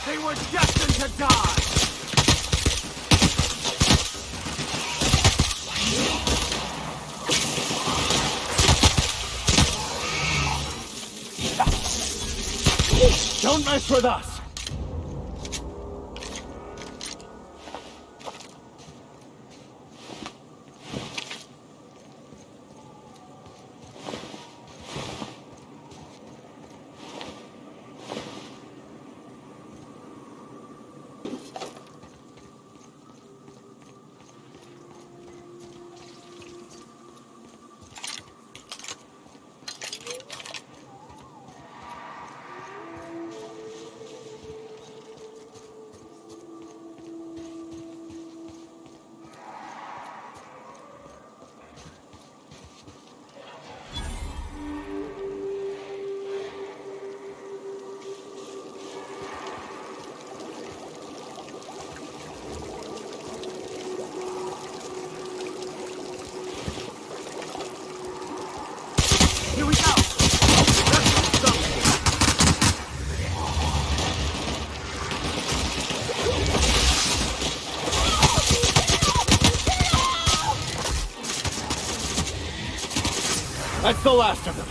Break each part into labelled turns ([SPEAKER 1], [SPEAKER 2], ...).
[SPEAKER 1] They were destined to die! Don't mess with us! Here we go! That's the last of them.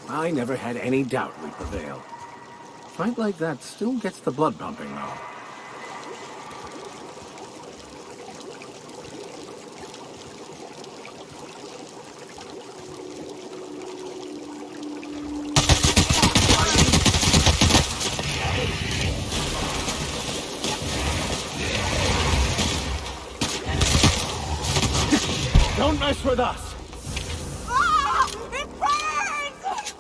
[SPEAKER 1] I never had any doubt we'd prevail. Fight like that still gets the blood pumping, though. Don't mess with us!
[SPEAKER 2] Ah! It burns!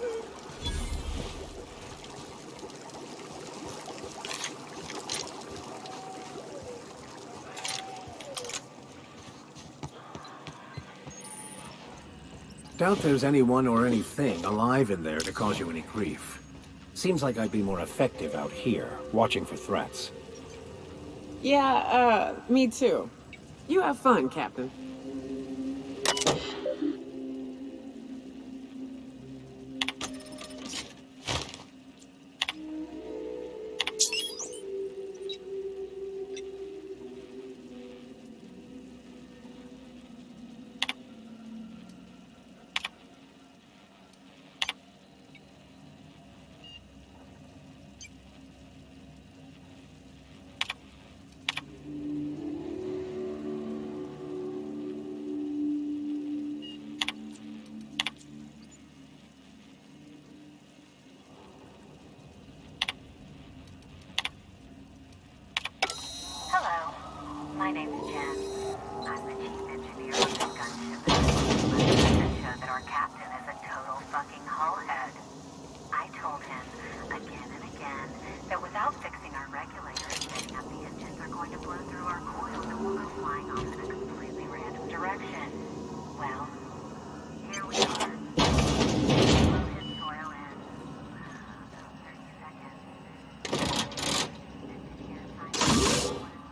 [SPEAKER 1] Doubt there's anyone or anything alive in there to cause you any grief. Seems like I'd be more effective out here, watching for threats.
[SPEAKER 2] Yeah, me too. You have fun, Captain.
[SPEAKER 3] our captain is a total fucking hullhead. I told him again and again that without fixing our regulators, setting up the engines are going to blow through our coils and we'll go flying off in a completely random direction. Well, here we are. We'll hit soil in about 30 seconds.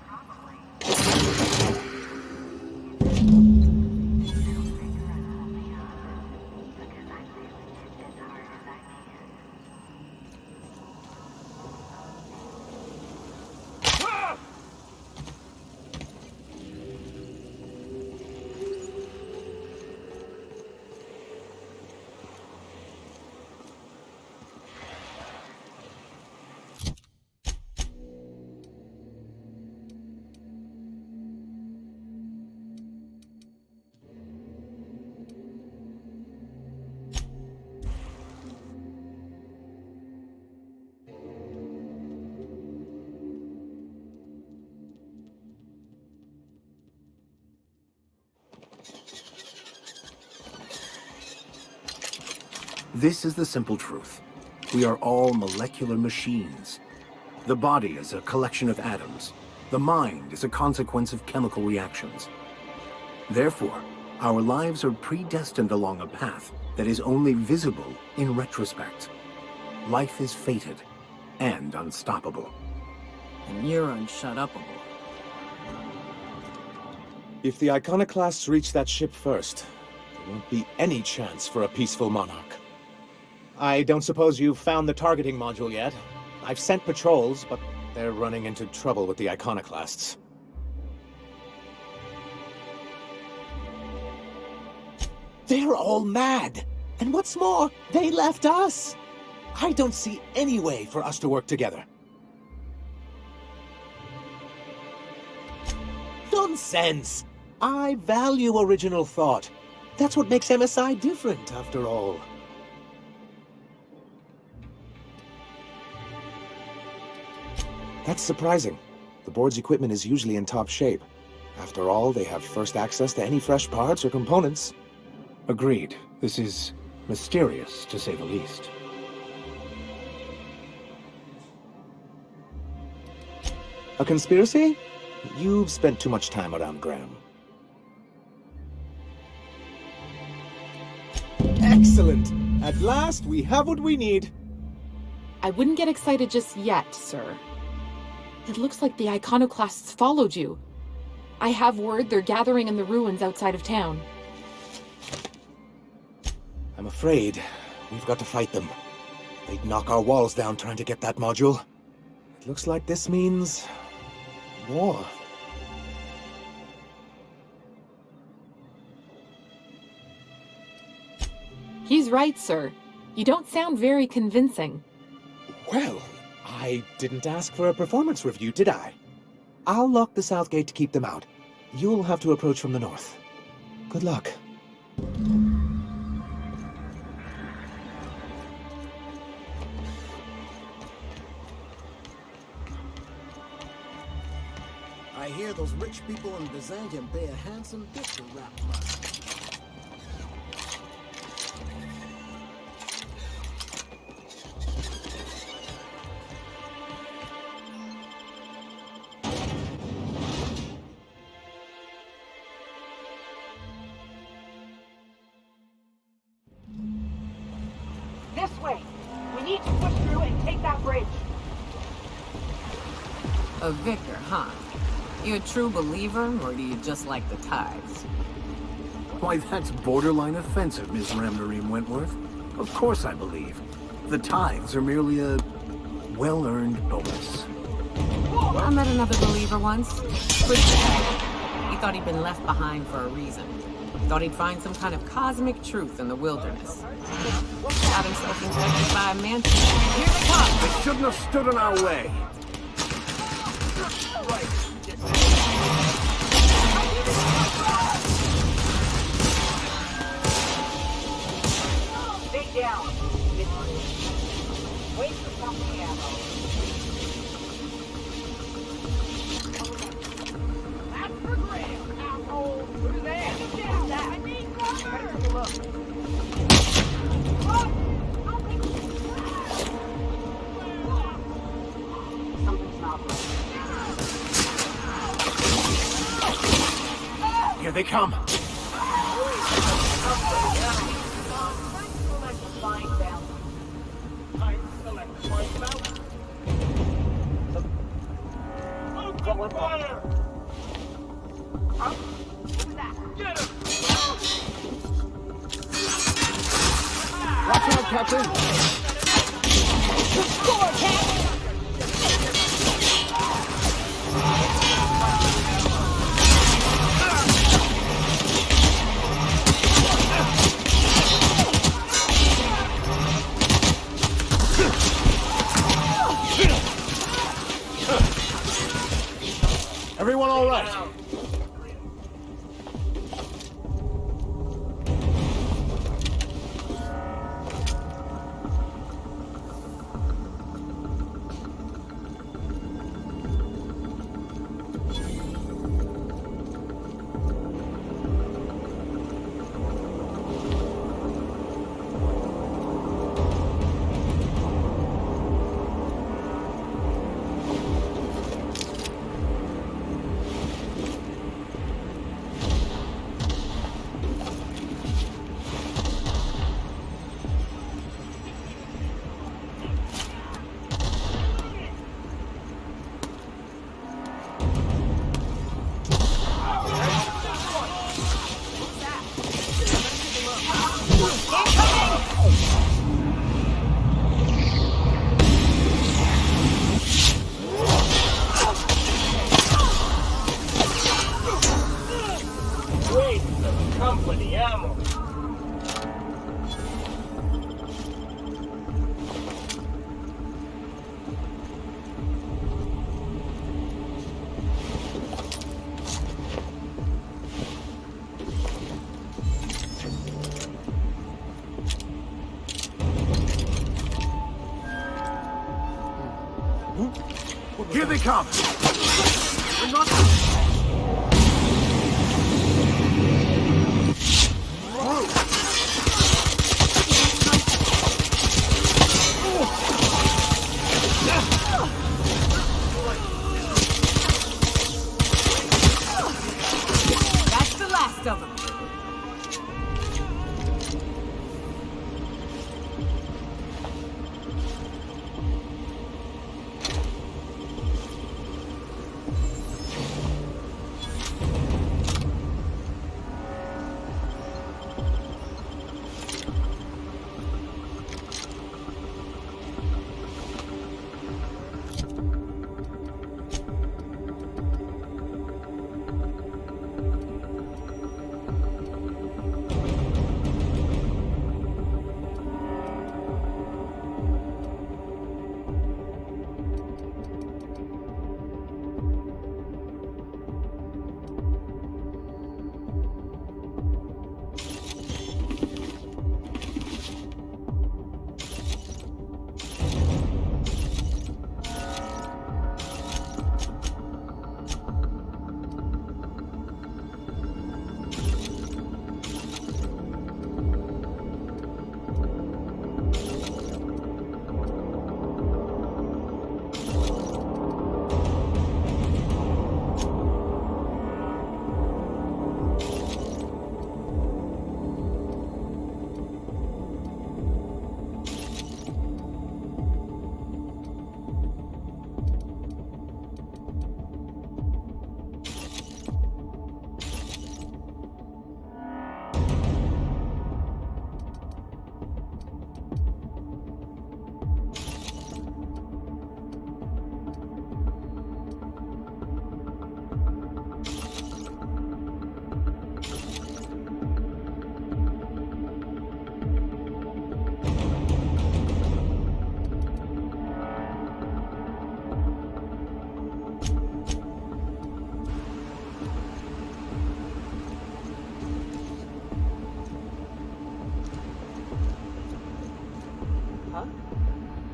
[SPEAKER 3] Probably. It'll figure out how me up because I'm really hitting as hard as I can.
[SPEAKER 1] This is the simple truth. We are all molecular machines. The body is a collection of atoms. The mind is a consequence of chemical reactions. Therefore, our lives are predestined along a path that is only visible in retrospect. Life is fated and unstoppable.
[SPEAKER 2] And you're unshut-upable.
[SPEAKER 4] If the Iconoclasts reach that ship first, there won't be any chance for a peaceful monarch. I don't suppose you've found the targeting module yet. I've sent patrols, but they're running into trouble with the Iconoclasts. They're all mad! And what's more, they left us! I don't see any way for us to work together. Nonsense! I value original thought. That's what makes MSI different, after all. That's surprising. The board's equipment is usually in top shape. After all, they have first access to any fresh parts or components.
[SPEAKER 1] Agreed. This is mysterious, to say the least.
[SPEAKER 4] A conspiracy? You've spent too much time around Graham. Excellent! At last, we have what we need.
[SPEAKER 5] I wouldn't get excited just yet, sir. It looks like the Iconoclasts followed you. I have word they're gathering in the ruins outside of town.
[SPEAKER 4] I'm afraid we've got to fight them. They'd knock our walls down trying to get that module. It looks like this means... war.
[SPEAKER 5] He's right, sir. You don't sound very convincing.
[SPEAKER 4] Well, I didn't ask for a performance review, did I? I'll lock the south gate to keep them out. You'll have to approach from the north. Good luck.
[SPEAKER 6] I hear those rich people in Byzantium pay a handsome bit to rap about.
[SPEAKER 7] This way! We need to push through and take that bridge!
[SPEAKER 2] A vicar, huh? You a true believer, or do you just like the tithes?
[SPEAKER 1] Why, that's borderline offensive, Ms. Ramnareem Wentworth. Of course I believe. The tithes are merely a well-earned bonus.
[SPEAKER 2] I met another believer once. Christian. He thought he'd been left behind for a reason. Thought he'd find some kind of cosmic truth in the wilderness. Got himself infected by a mantis. Here they come!
[SPEAKER 1] They shouldn't have stood in our way.
[SPEAKER 7] Stay down! Wait for something ammo. That's for Graham, asshole! Who's that? Get that! I need water! Better take a look.
[SPEAKER 1] they come!
[SPEAKER 7] Open fire! Get him!
[SPEAKER 6] Watch out, Captain!
[SPEAKER 7] Score, Cap!
[SPEAKER 6] Everyone all right?
[SPEAKER 7] Wait, company ammo.
[SPEAKER 1] Here they come!
[SPEAKER 2] That's the last of them.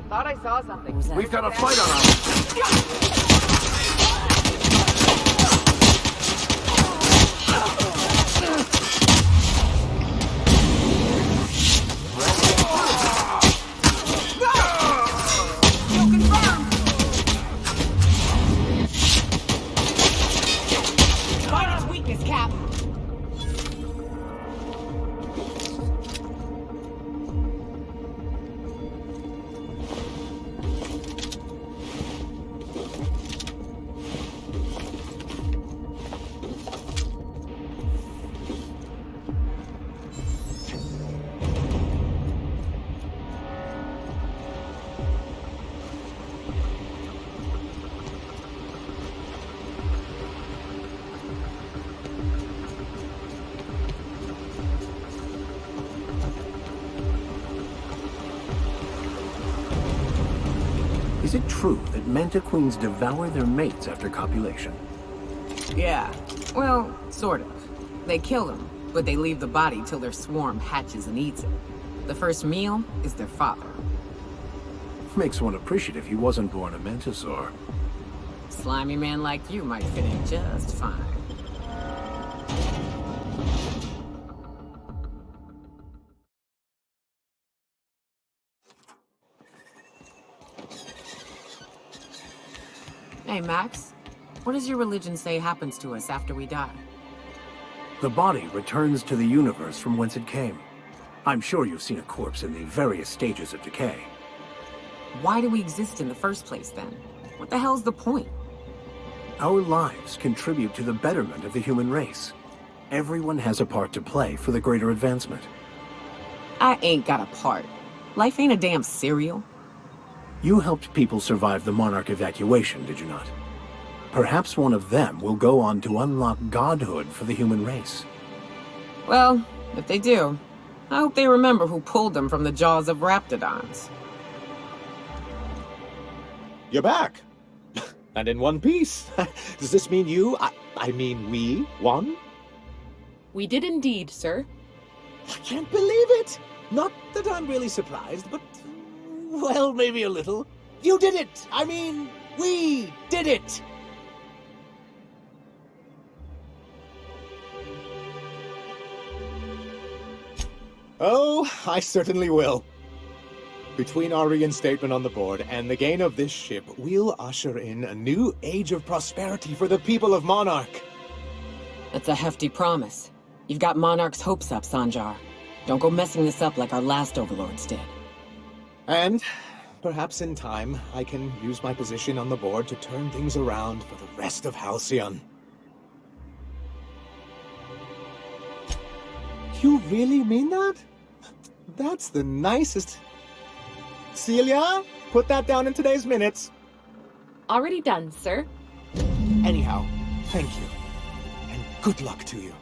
[SPEAKER 2] Thought I saw something.
[SPEAKER 1] We've got a fight on our hands.
[SPEAKER 2] Kill confirmed. Find its weakness, Cap.
[SPEAKER 1] Is it true that manta queens devour their mates after copulation?
[SPEAKER 2] Yeah, well, sort of. They kill them, but they leave the body till their swarm hatches and eats it. The first meal is their father.
[SPEAKER 1] Makes one appreciative he wasn't born a Mantisaur.
[SPEAKER 2] Slimy man like you might fit in just fine. Hey, Max. What does your religion say happens to us after we die?
[SPEAKER 1] The body returns to the universe from whence it came. I'm sure you've seen a corpse in the various stages of decay.
[SPEAKER 2] Why do we exist in the first place, then? What the hell's the point?
[SPEAKER 1] Our lives contribute to the betterment of the human race. Everyone has a part to play for the greater advancement.
[SPEAKER 2] I ain't got a part. Life ain't a damn cereal.
[SPEAKER 1] You helped people survive the Monarch evacuation, did you not? Perhaps one of them will go on to unlock godhood for the human race.
[SPEAKER 2] Well, if they do, I hope they remember who pulled them from the jaws of Raptidons.
[SPEAKER 4] You're back! And in one piece. Does this mean I mean we, won?
[SPEAKER 5] We did indeed, sir.
[SPEAKER 4] I can't believe it! Not that I'm really surprised, but... well, maybe a little. You did it! I mean, we did it! Oh, I certainly will. Between our reinstatement on the board and the gain of this ship, we'll usher in a new age of prosperity for the people of Monarch.
[SPEAKER 2] That's a hefty promise. You've got Monarch's hopes up, Sanjar. Don't go messing this up like our last overlords did.
[SPEAKER 4] And perhaps in time, I can use my position on the board to turn things around for the rest of Halcyon. You really mean that? That's the nicest... Celia, put that down in today's minutes.
[SPEAKER 5] Already done, sir.
[SPEAKER 4] Anyhow, thank you. And good luck to you.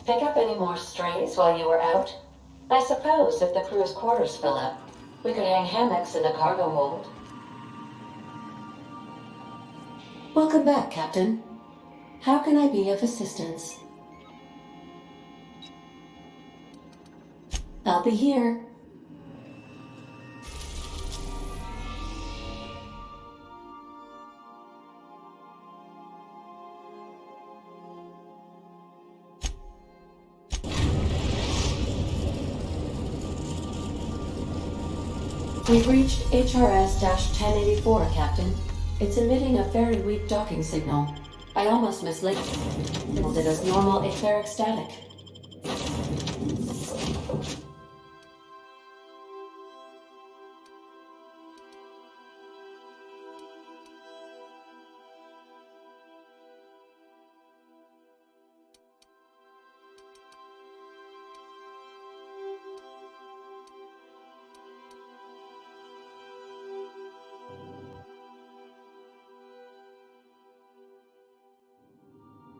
[SPEAKER 8] Pick up any more strays while you were out? I suppose if the crew's quarters fill up, we could hang hammocks in the cargo hold. Welcome back, Captain. How can I be of assistance? I'll be here. We've reached HRS-1084, Captain. It's emitting a very weak docking signal. I almost mislabeled it as normal etheric static.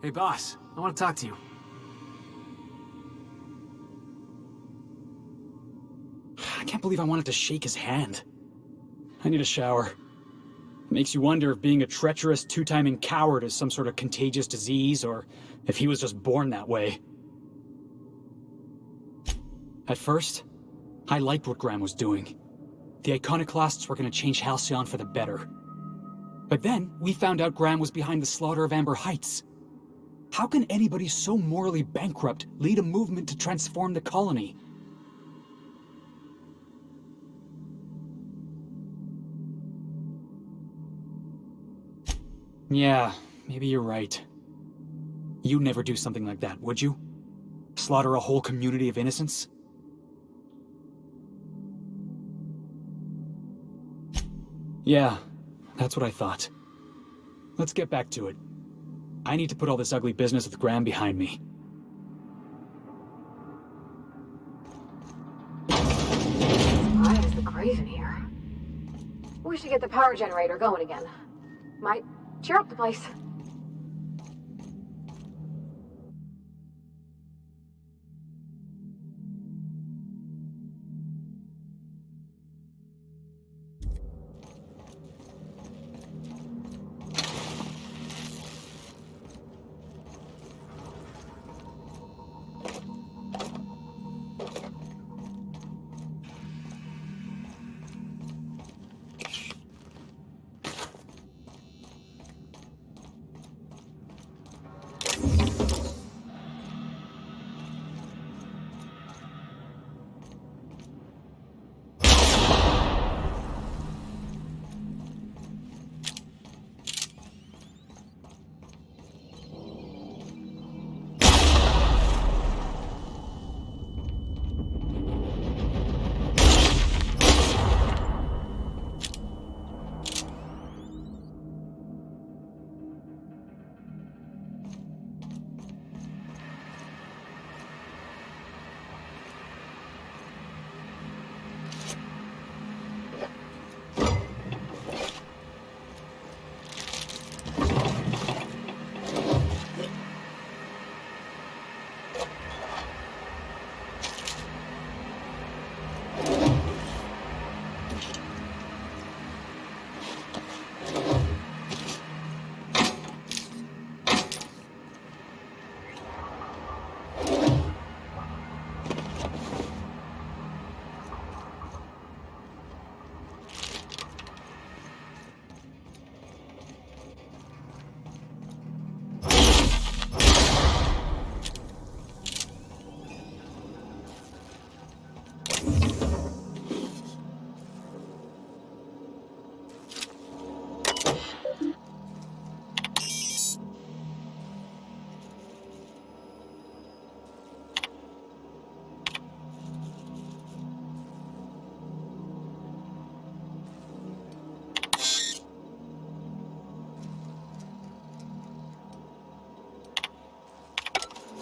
[SPEAKER 9] Hey, boss. I want to talk to you. I can't believe I wanted to shake his hand. I need a shower. It makes you wonder if being a treacherous, two-timing coward is some sort of contagious disease, or if he was just born that way. At first, I liked what Graham was doing. The Iconoclasts were going to change Halcyon for the better. But then, we found out Graham was behind the slaughter of Amber Heights. How can anybody so morally bankrupt lead a movement to transform the colony? Yeah, maybe you're right. You'd never do something like that, would you? Slaughter a whole community of innocents? Yeah, that's what I thought. Let's get back to it. I need to put all this ugly business with Graham behind me.
[SPEAKER 7] Quiet as the grave in here. We should get the power generator going again. Might cheer up the place.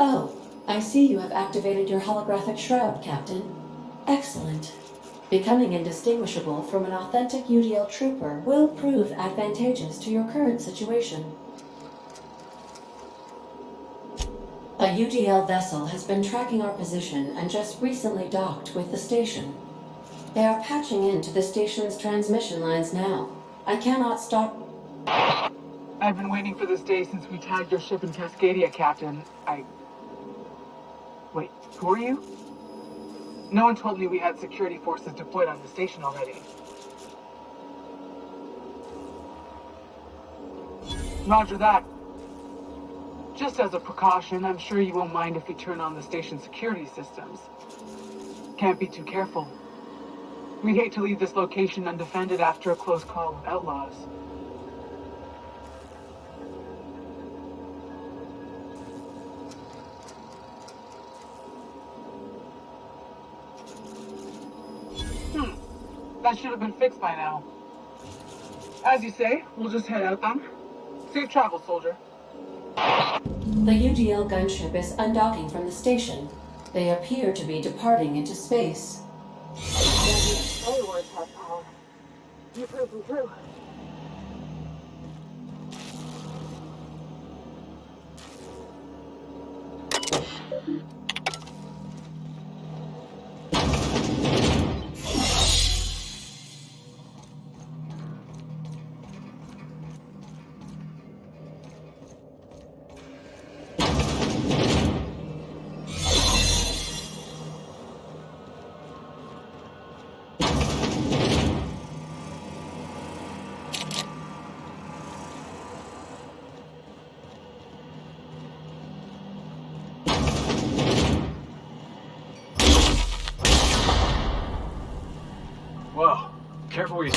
[SPEAKER 8] Oh, I see you have activated your holographic shroud, Captain. Excellent. Becoming indistinguishable from an authentic UDL trooper will prove advantageous to your current situation. A UDL vessel has been tracking our position and just recently docked with the station. They are patching into the station's transmission lines now. I cannot stop.
[SPEAKER 10] I've been waiting for this day since we tagged your ship in Cascadia, Captain. Wait, who are you? No one told me we had security forces deployed on the station already. Roger that. Just as a precaution, I'm sure you won't mind if we turn on the station's security systems. Can't be too careful. We hate to leave this location undefended after a close call with outlaws. That should have been fixed by now. As you say, we'll just head out then. Safe travel, soldier.
[SPEAKER 8] The UDL gunship is undocking from the station. They appear to be departing into space.
[SPEAKER 7] Many words have power. You prove them true.
[SPEAKER 9] Whoa, careful where you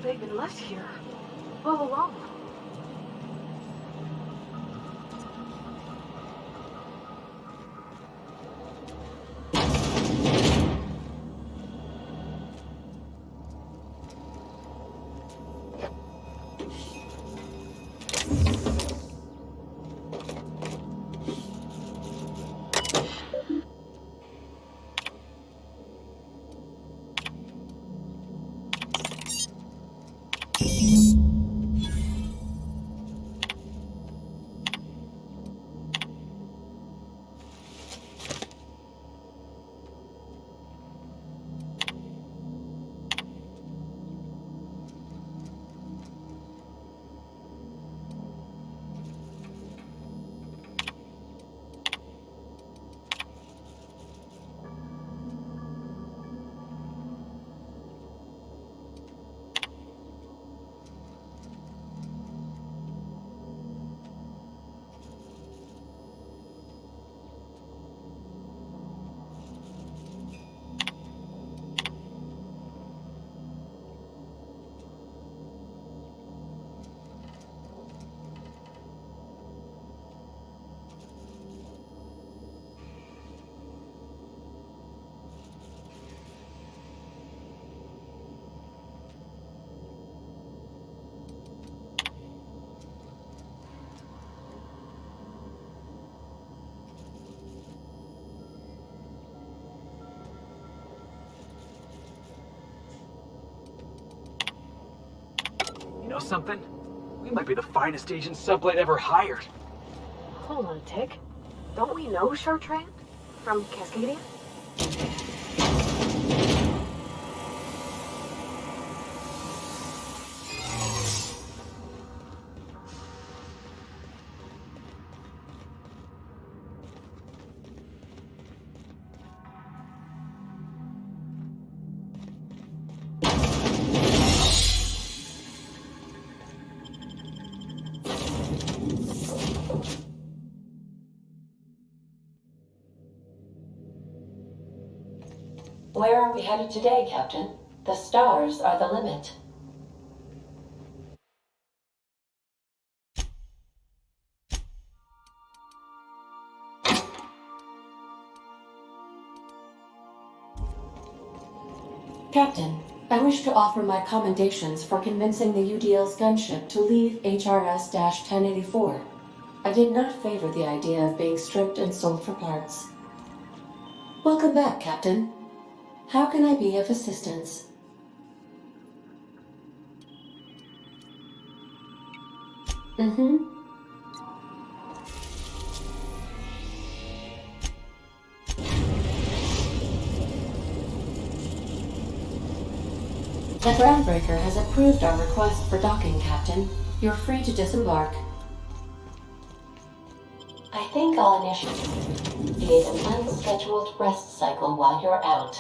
[SPEAKER 7] They've been left here all alone.
[SPEAKER 9] You know something? We might be the finest agent Sublight ever hired.
[SPEAKER 7] Hold on, Tick. Don't we know Chartrand? From Cascadia?
[SPEAKER 8] Where are we headed today, Captain? The stars are the limit. Captain, I wish to offer my commendations for convincing the UDL's gunship to leave HRS-1084. I did not favor the idea of being stripped and sold for parts. Welcome back, Captain. How can I be of assistance? Mm-hmm. The Groundbreaker has approved our request for docking, Captain. You're free to disembark. I think I'll initiate an unscheduled rest cycle while you're out.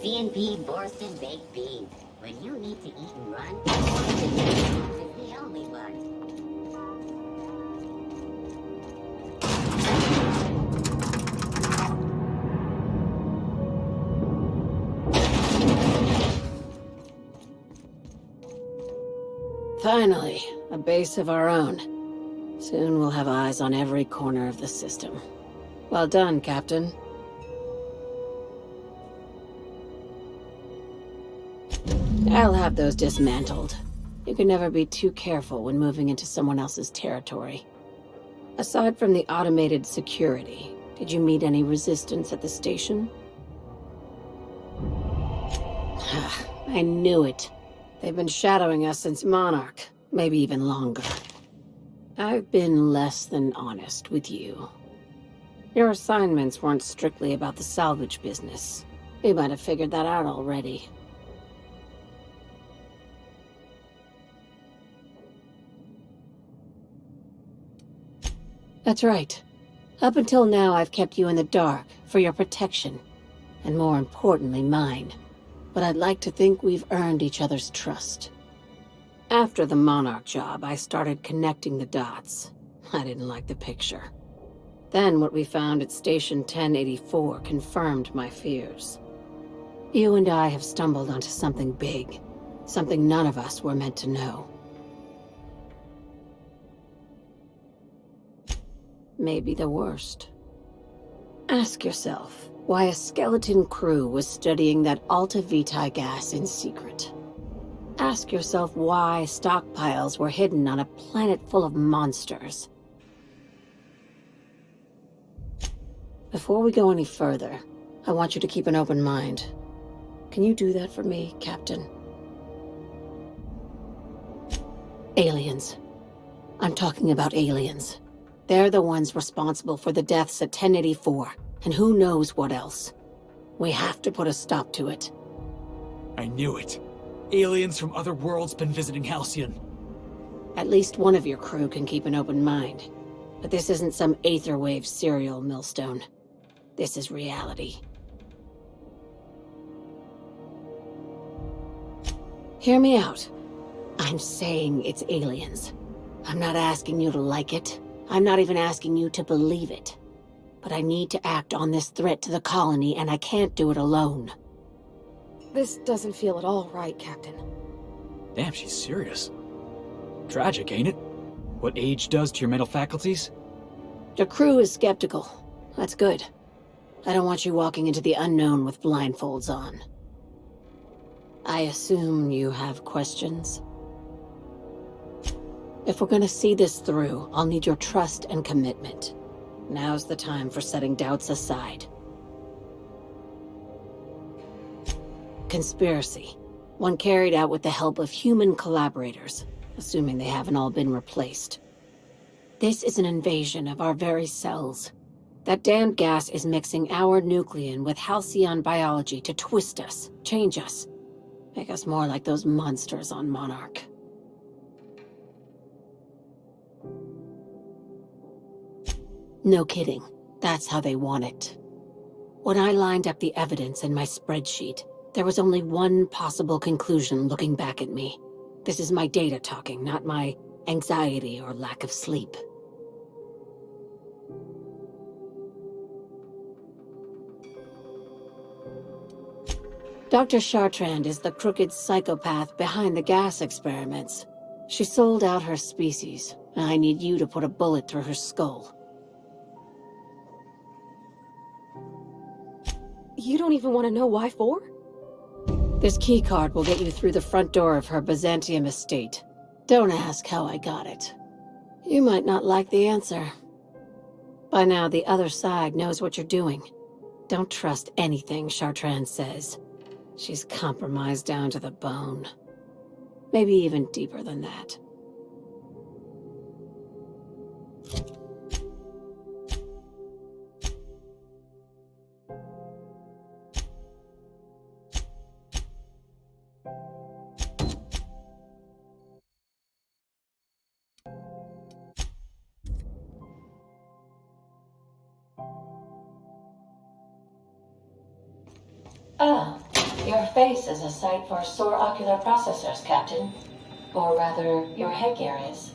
[SPEAKER 11] C&P Borston Baked Beans. When you need to eat and run, Borston Baked Beans is the only one.
[SPEAKER 7] Finally, a base of our own. Soon we'll have eyes on every corner of the system. Well done, Captain. I'll have those dismantled. You can never be too careful when moving into someone else's territory. Aside from the automated security, did you meet any resistance at the station? I knew it. They've been shadowing us since Monarch, maybe even longer. I've been less than honest with you. Your assignments weren't strictly about the salvage business. You might have figured that out already. That's right. Up until now, I've kept you in the dark for your protection, and more importantly, mine. But I'd like to think we've earned each other's trust. After the Monarch job, I started connecting the dots. I didn't like the picture. Then what we found at Station 1084 confirmed my fears. You and I have stumbled onto something big, something none of us were meant to know. Maybe the worst. Ask yourself why a skeleton crew was studying that Alta Vitae gas in secret. Ask yourself why stockpiles were hidden on a planet full of monsters. Before we go any further, I want you to keep an open mind. Can you do that for me, Captain? Aliens. I'm talking about aliens. They're the ones responsible for the deaths at 1084, and who knows what else. We have to put a stop to it.
[SPEAKER 9] I knew it. Aliens from other worlds been visiting Halcyon.
[SPEAKER 7] At least one of your crew can keep an open mind. But this isn't some Aetherwave serial, Millstone. This is reality. Hear me out. I'm saying it's aliens. I'm not asking you to like it. I'm not even asking you to believe it. But I need to act on this threat to the colony, and I can't do it alone.
[SPEAKER 5] This doesn't feel at all right, Captain.
[SPEAKER 9] Damn, she's serious. Tragic, ain't it? What age does to your mental faculties?
[SPEAKER 7] Your crew is skeptical. That's good. I don't want you walking into the unknown with blindfolds on. I assume you have questions? If we're gonna see this through, I'll need your trust and commitment. Now's the time for setting doubts aside. Conspiracy. One carried out with the help of human collaborators, assuming they haven't all been replaced. This is an invasion of our very cells. That damned gas is mixing our nucleon with halcyon biology to twist us, change us, make us more like those monsters on Monarch. No kidding. That's how they want it. When I lined up the evidence in my spreadsheet, there was only one possible conclusion looking back at me. This is my data talking, not my anxiety or lack of sleep. Dr. Chartrand is the crooked psychopath behind the gas experiments. She sold out her species, and I need you to put a bullet through her skull.
[SPEAKER 5] You don't even want to know why for?
[SPEAKER 7] This keycard will get you through the front door of her Byzantium estate. Don't ask how I got it. You might not like the answer. By now, the other side knows what you're doing. Don't trust anything Chartrand says. She's compromised down to the bone. Maybe even deeper than that.
[SPEAKER 8] Ah, Your face is a sight for sore ocular processors, Captain. Or rather, your headgear is.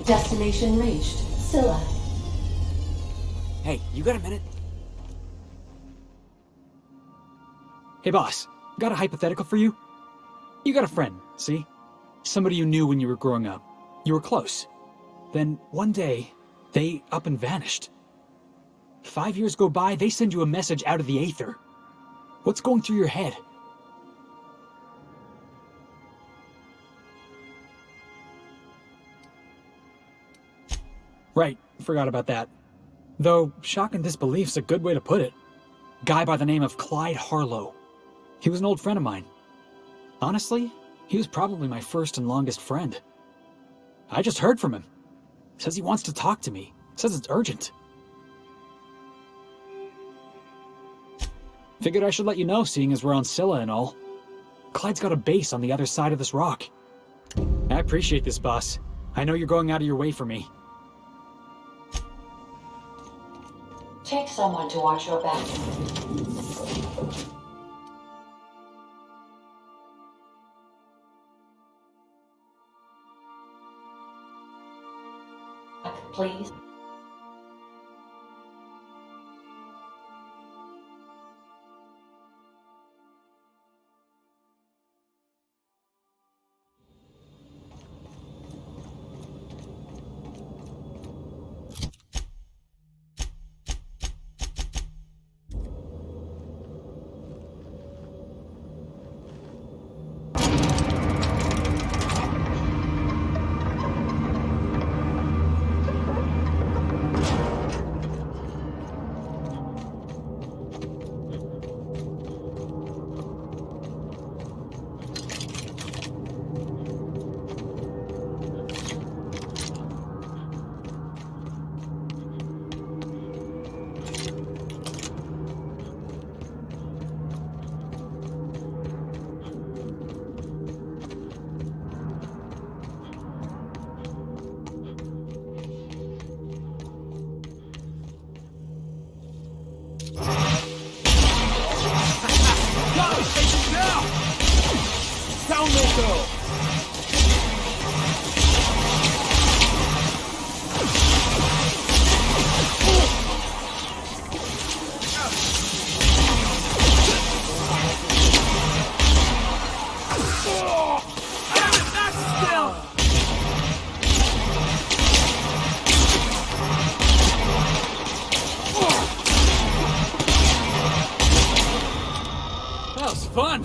[SPEAKER 8] Destination reached. Scylla.
[SPEAKER 9] Hey, you got a minute? Hey boss, got a hypothetical for you? You got a friend, see? Somebody you knew when you were growing up. You were close. Then, one day, they up and vanished. 5 years go by, they send you a message out of the aether. What's going through your head? Right, forgot about that. Though, shock and disbelief's a good way to put it. Guy by the name of Clyde Harlow. He was an old friend of mine. Honestly, he was probably my first and longest friend. I just heard from him. Says he wants to talk to me. Says it's urgent. Figured I should let you know, seeing as we're on Scylla and all. Clyde's got a base on the other side of this rock. I appreciate this, boss. I know you're going out of your way for me.
[SPEAKER 8] Take someone to watch your back. Please.
[SPEAKER 9] That was fun!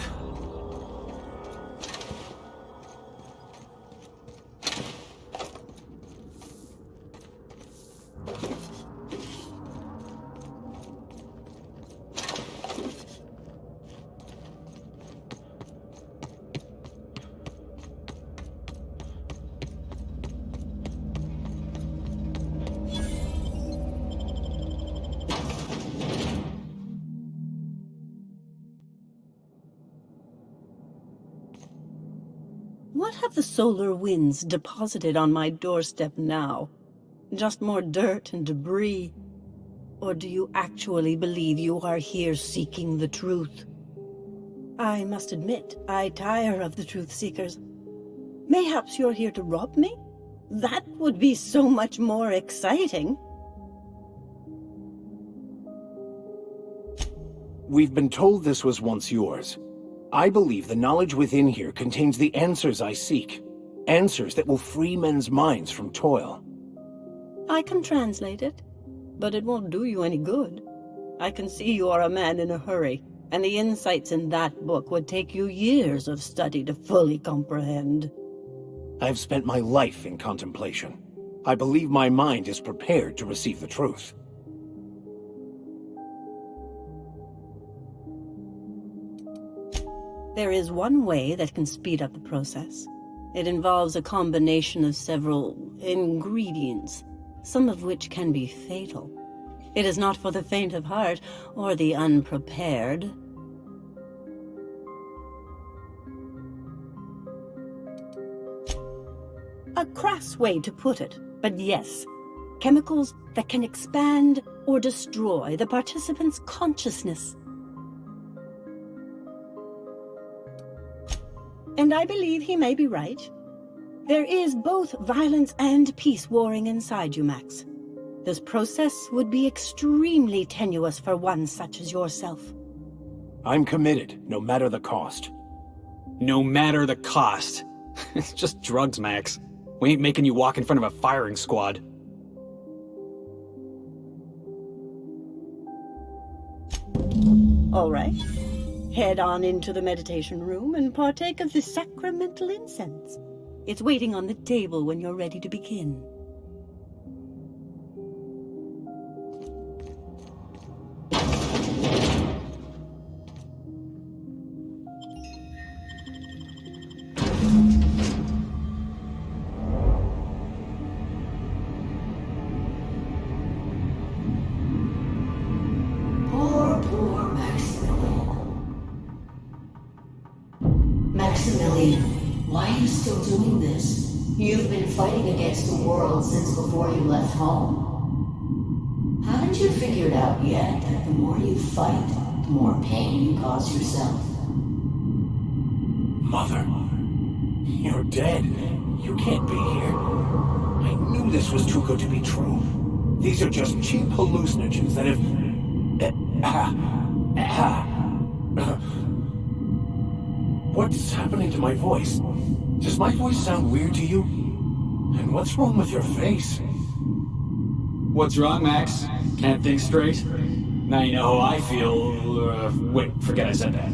[SPEAKER 12] What have the solar winds deposited on my doorstep now? Just more dirt and debris? Or do you actually believe you are here seeking the truth? I must admit, I tire of the truth seekers. Mayhaps you're here to rob me? That would be so much more exciting.
[SPEAKER 1] We've been told this was once yours. I believe the knowledge within here contains the answers I seek. Answers that will free men's minds from toil.
[SPEAKER 12] I can translate it, but it won't do you any good. I can see you are a man in a hurry, and the insights in that book would take you years of study to fully comprehend.
[SPEAKER 1] I've spent my life in contemplation. I believe my mind is prepared to receive the truth.
[SPEAKER 12] There is one way that can speed up the process. It involves a combination of several ingredients, some of which can be fatal. It is not for the faint of heart or the unprepared. A crass way to put it, but yes. Chemicals that can expand or destroy the participant's consciousness. And I believe he may be right. There is both violence and peace warring inside you, Max. This process would be extremely tenuous for one such as yourself.
[SPEAKER 1] I'm committed, no matter the cost.
[SPEAKER 9] No matter the cost. It's just drugs, Max. We ain't making you walk in front of a firing squad.
[SPEAKER 12] All right. Head on into the meditation room and partake of the sacramental incense. It's waiting on the table when you're ready to begin.
[SPEAKER 8] Poor Maximilian, why are you still doing this? You've been fighting against the world since before you left home. Haven't you figured out yet that the more you fight, the more pain you cause yourself?
[SPEAKER 1] Mother, you're dead. You can't be here. I knew this was too good to be true. These are just cheap hallucinogens that have... What's happening to my voice? Does my voice sound weird to you? And what's wrong with your face?
[SPEAKER 9] What's wrong, Max? Can't think straight? Now you know how I feel. Wait, forget I said that.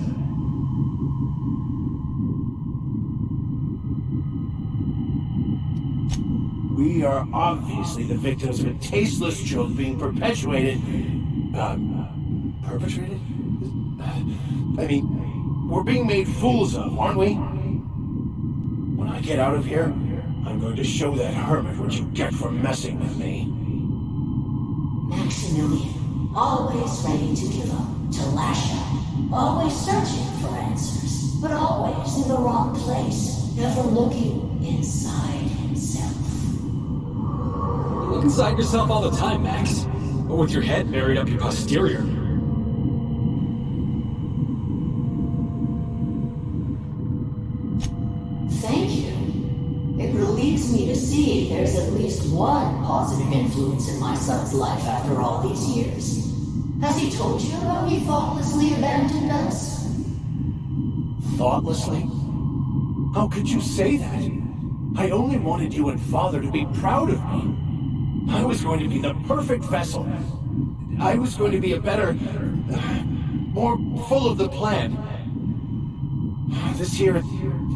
[SPEAKER 1] We are obviously the victims of a tasteless joke being perpetuated. Perpetrated? I mean, we're being made fools of, aren't we? When I get out of here, I'm going to show that hermit what you get for messing with me.
[SPEAKER 8] Maximilian, always ready to give up, to lash out, always searching for answers, but always in the wrong place, never looking inside himself.
[SPEAKER 9] You look inside yourself all the time, Max. But with your head buried up your posterior.
[SPEAKER 8] Thank you. It relieves me to see there's at least one positive influence in my son's life after all these years. Has he told you how he thoughtlessly abandoned us?
[SPEAKER 1] Thoughtlessly? How could you say that? I only wanted you and Father to be proud of me. I was going to be the perfect vessel. I was going to be a better, more full of the plan. This year,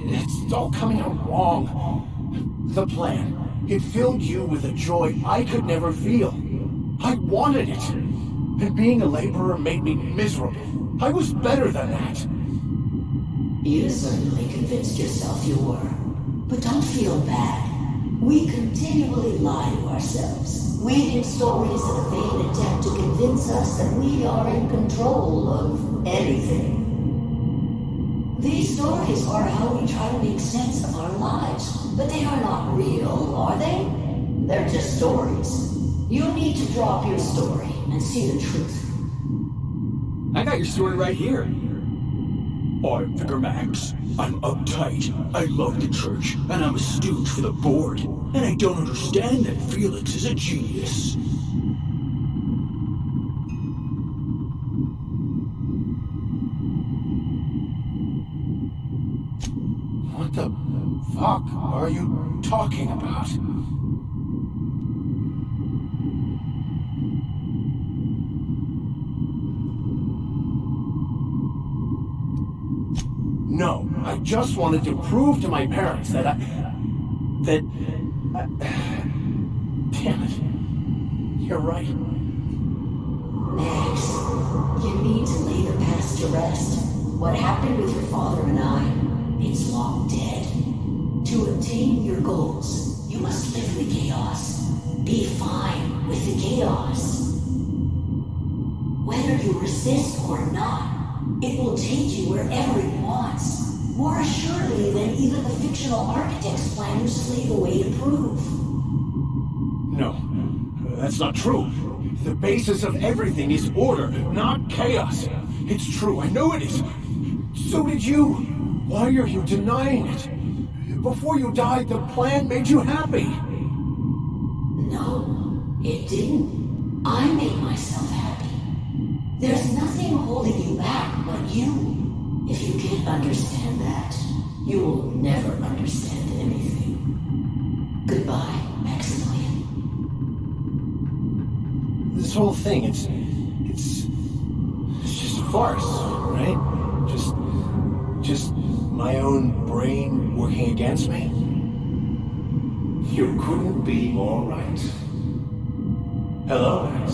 [SPEAKER 1] it's all coming out wrong. The plan, it filled you with a joy I could never feel. I wanted it. And being a laborer made me miserable. I was better than that.
[SPEAKER 8] You certainly convinced yourself you were. But don't feel bad. We continually lie to ourselves, weaving stories in a vain attempt to convince us that we are in control of anything. These stories are how we try to make sense of our lives, but they are not real, are they? They're just stories. You need to drop your story and see the truth.
[SPEAKER 9] I got your story right here. I'm Vicar Max. I'm uptight, I love the church, and I'm a stooge for the board. And I don't understand that Felix is a genius.
[SPEAKER 1] What the fuck are you talking about? No, I just wanted to prove to my parents that damn it. You're right.
[SPEAKER 8] Max, you need to lay the past to rest. What happened with your father and I, it's long dead. To attain your goals, you must live in the chaos. Be fine with the chaos. Whether you resist or not, it will take you wherever it wants.
[SPEAKER 13] more assuredly than even the fictional architect's plan you slave away to prove.
[SPEAKER 1] No, that's not true. The basis of everything is order, not chaos. It's true, I know it is. So did you. Why are you denying it? Before you died, the plan made you happy.
[SPEAKER 13] No, it didn't. I made myself happy. There's nothing holding you back but you. If you can't understand that, you will never understand anything. Goodbye, Maximilian.
[SPEAKER 1] This whole thing, it's just a farce, right? Just my own brain working against me? You couldn't be more right. Hello, Max.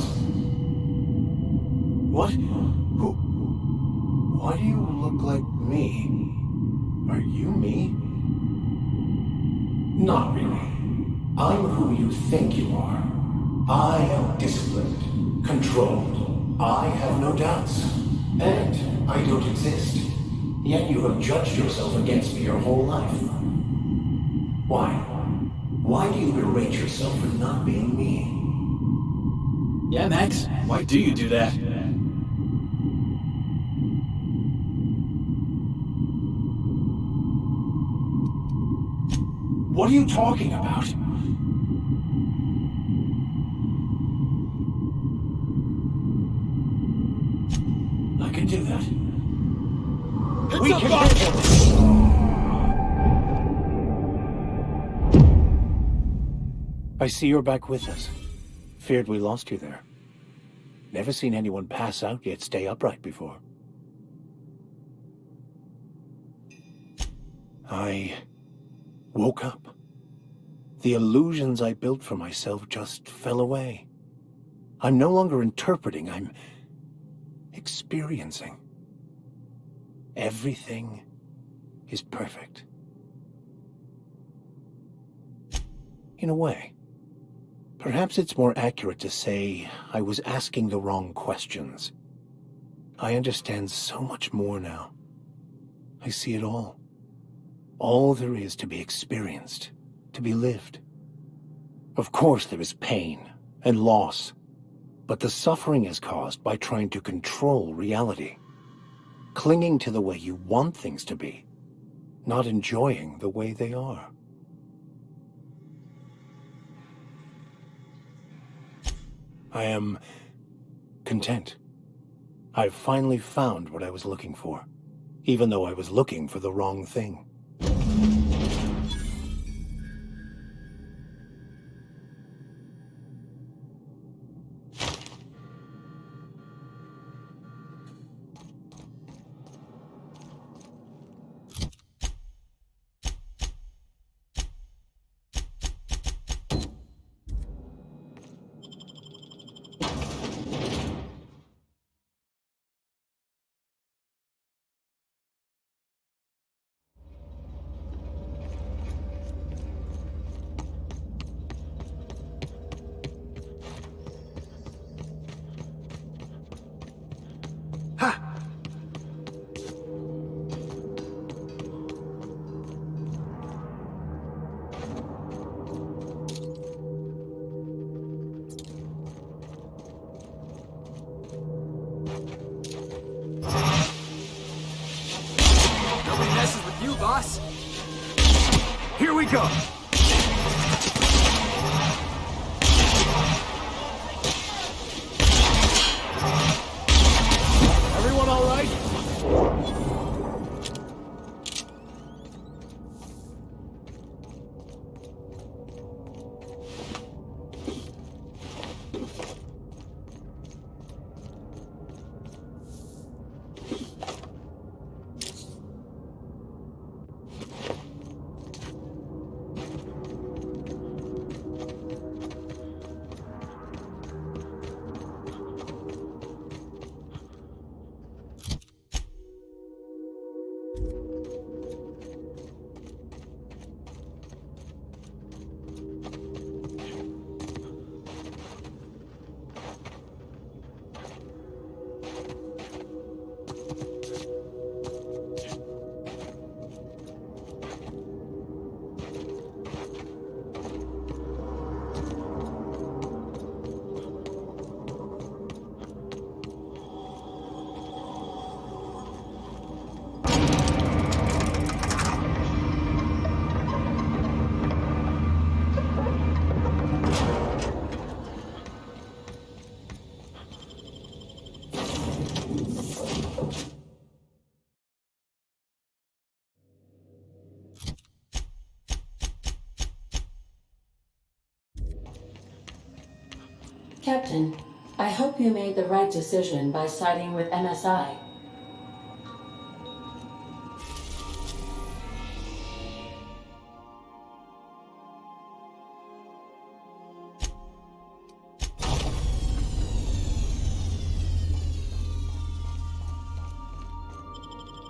[SPEAKER 1] What? Who? Why do you look like me? Are you me? Not really. I'm who you think you are. I am disciplined, controlled. I have no doubts. And I don't exist. Yet you have judged yourself against me your whole life. Why? Why do you berate yourself for not being me?
[SPEAKER 14] Yeah, Max, why do you do that?
[SPEAKER 1] What are you talking about? I can do that. We can I see you're back with us. Feared we lost you there. Never seen anyone pass out yet stay upright before. I woke up. The illusions I built for myself just fell away. I'm no longer interpreting, I'm experiencing. Everything is perfect. In a way. Perhaps it's more accurate to say I was asking the wrong questions. I understand so much more now. I see it all. All there is to be experienced, to be lived. Of course there is pain and loss, but the suffering is caused by trying to control reality, clinging to the way you want things to be, not enjoying the way they are. I am content. I've finally found what I was looking for, even though I was looking for the wrong thing.
[SPEAKER 14] Nobody messes with you, boss.
[SPEAKER 1] Here we go!
[SPEAKER 14] Everyone all right?
[SPEAKER 8] Captain, I hope you made the right decision by siding with MSI.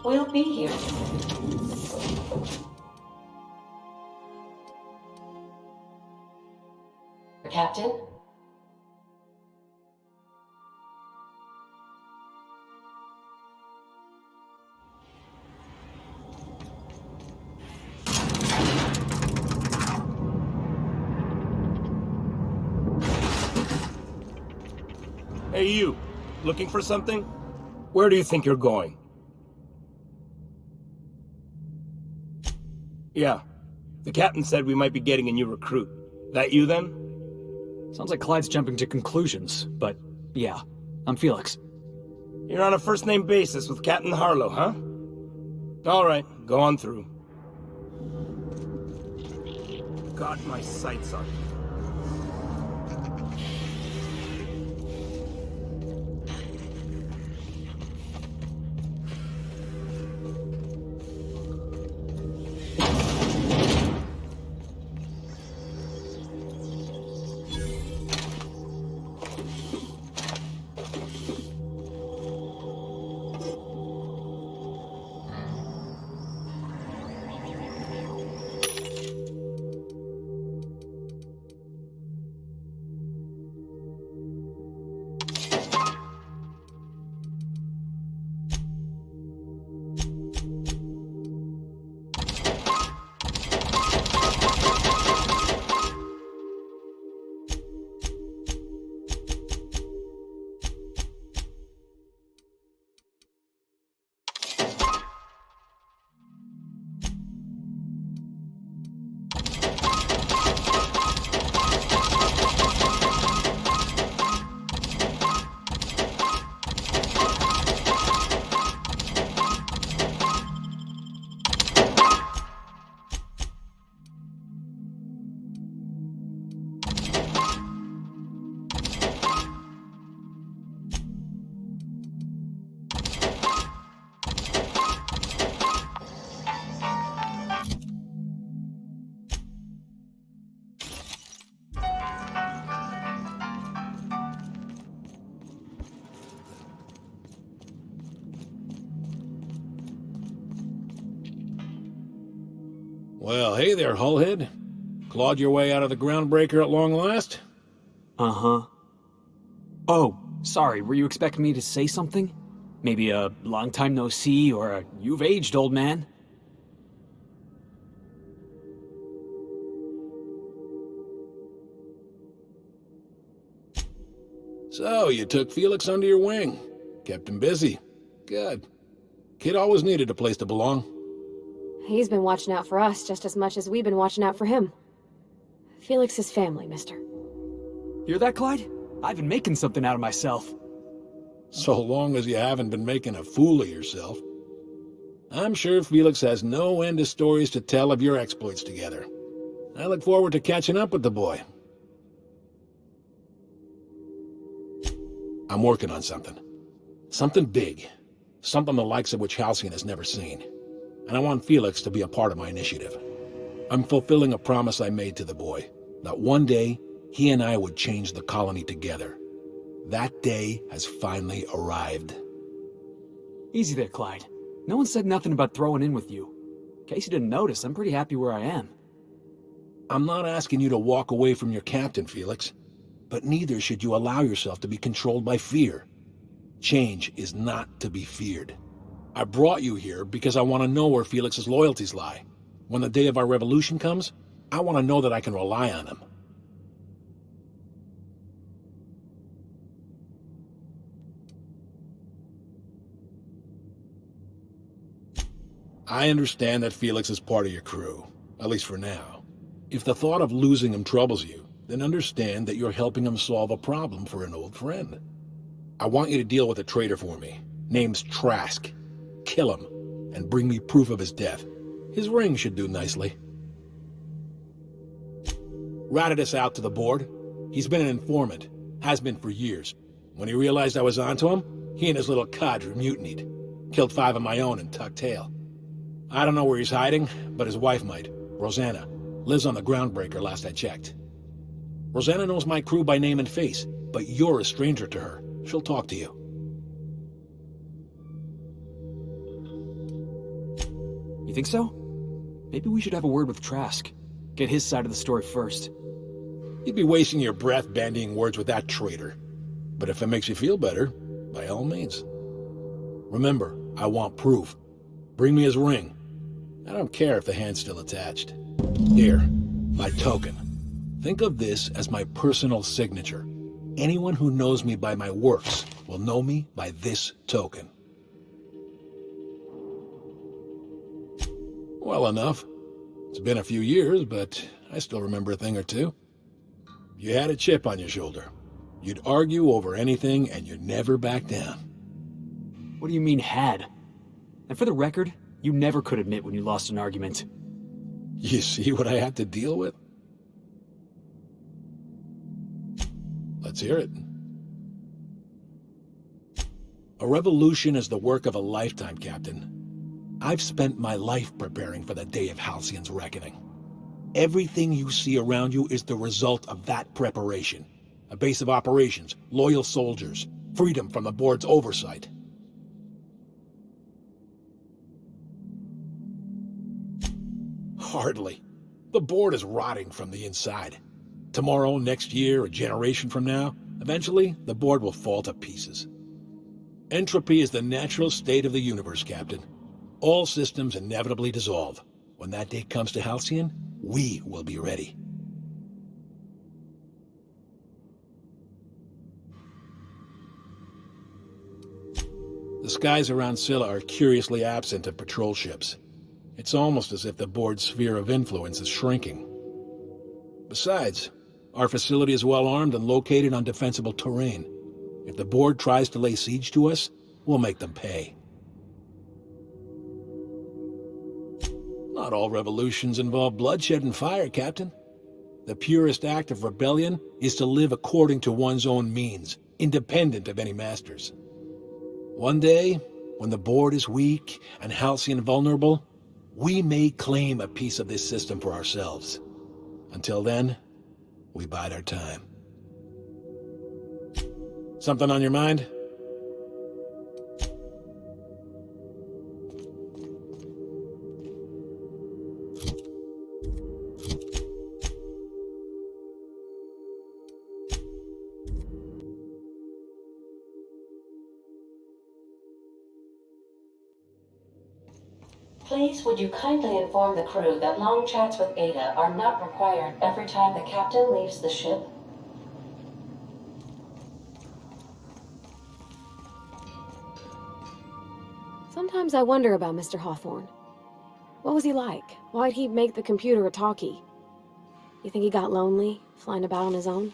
[SPEAKER 8] We'll be here. Captain?
[SPEAKER 15] Hey, you. Looking for something? Where do you think you're going? Yeah. The captain said we might be getting a new recruit. That you, then?
[SPEAKER 9] Sounds like Clyde's jumping to conclusions, but yeah, I'm Felix.
[SPEAKER 15] You're on a first-name basis with Captain Harlow, huh? All right, go on through. Got my sights on you.
[SPEAKER 16] Well, hey there, Hullhead. Clawed your way out of the Groundbreaker at long last?
[SPEAKER 9] Uh-huh. Oh, sorry, were you expecting me to say something? Maybe a long time no see, or a you've aged, old man?
[SPEAKER 16] So, you took Felix under your wing. Kept him busy. Good. Kid always needed a place to belong.
[SPEAKER 17] He's been watching out for us just as much as we've been watching out for him. Felix is family, mister.
[SPEAKER 9] Hear that, Clyde? I've been making something out of myself.
[SPEAKER 16] So long as you haven't been making a fool of yourself. I'm sure Felix has no end of stories to tell of your exploits together. I look forward to catching up with the boy. I'm working on something. Something big. Something the likes of which Halcyon has never seen. And I want Felix to be a part of my initiative. I'm fulfilling a promise I made to the boy, that one day, he and I would change the colony together. That day has finally arrived.
[SPEAKER 9] Easy there, Clyde. No one said nothing about throwing in with you. In case you didn't notice, I'm pretty happy where I am.
[SPEAKER 16] I'm not asking you to walk away from your captain, Felix. But neither should you allow yourself to be controlled by fear. Change is not to be feared. I brought you here because I want to know where Felix's loyalties lie. When the day of our revolution comes, I want to know that I can rely on him. I understand that Felix is part of your crew, at least for now. If the thought of losing him troubles you, then understand that you're helping him solve a problem for an old friend. I want you to deal with a traitor for me. Name's Trask. Kill him, and bring me proof of his death. His ring should do nicely. Ratted us out to the board. He's been an informant. Has been for years. When he realized I was onto him, he and his little cadre mutinied. Killed 5 of my own and tucked tail. I don't know where he's hiding, but his wife might. Rosanna. Lives on the Groundbreaker last I checked. Rosanna knows my crew by name and face, but you're a stranger to her. She'll talk to you.
[SPEAKER 9] You think so? Maybe we should have a word with Trask. Get his side of the story first.
[SPEAKER 16] You'd be wasting your breath bandying words with that traitor. But if it makes you feel better, by all means. Remember, I want proof. Bring me his ring. I don't care if the hand's still attached. Here, my token. Think of this as my personal signature. Anyone who knows me by my works will know me by this token. Well enough. It's been a few years, but I still remember a thing or two. You had a chip on your shoulder. You'd argue over anything, and you'd never back down.
[SPEAKER 9] What do you mean, had? And for the record, you never could admit when you lost an argument.
[SPEAKER 16] You see what I have to deal with? Let's hear it. A revolution is the work of a lifetime, Captain. I've spent my life preparing for the day of Halcyon's reckoning. Everything you see around you is the result of that preparation. A base of operations, loyal soldiers, freedom from the board's oversight. Hardly. The board is rotting from the inside. Tomorrow, next year, a generation from now, eventually, the board will fall to pieces. Entropy is the natural state of the universe, Captain. All systems inevitably dissolve. When that day comes to Halcyon, we will be ready. The skies around Scylla are curiously absent of patrol ships. It's almost as if the board's sphere of influence is shrinking. Besides, our facility is well armed and located on defensible terrain. If the board tries to lay siege to us, we'll make them pay. Not all revolutions involve bloodshed and fire, Captain. The purest act of rebellion is to live according to one's own means, independent of any masters. One day, when the board is weak and Halcyon vulnerable, we may claim a piece of this system for ourselves. Until then, we bide our time. Something on your mind?
[SPEAKER 8] Please, would you kindly inform the crew that long chats with Ada are not required every time the captain leaves the ship?
[SPEAKER 17] Sometimes I wonder about Mr. Hawthorne. What was he like? Why'd he make the computer a talkie? You think he got lonely, flying about on his own?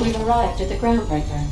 [SPEAKER 8] We've arrived at the groundbreaker.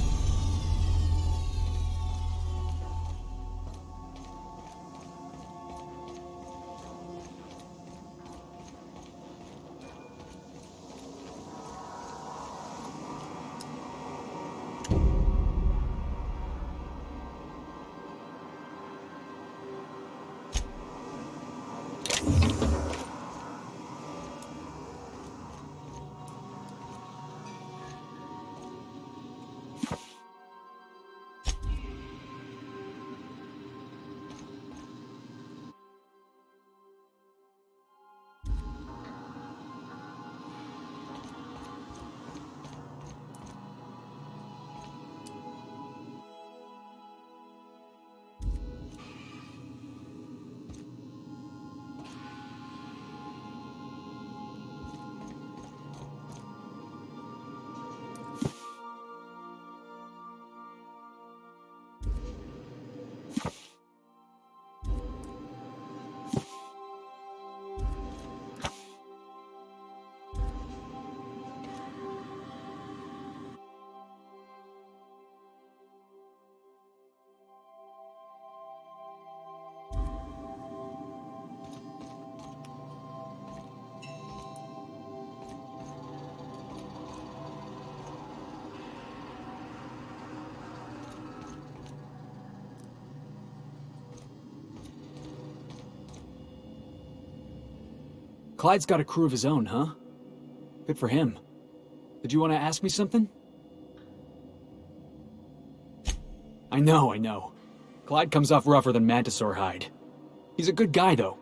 [SPEAKER 9] Clyde's got a crew of his own, huh? Good for him. Did you want to ask me something? I know. Clyde comes off rougher than Mantisaur hide. He's a good guy, though.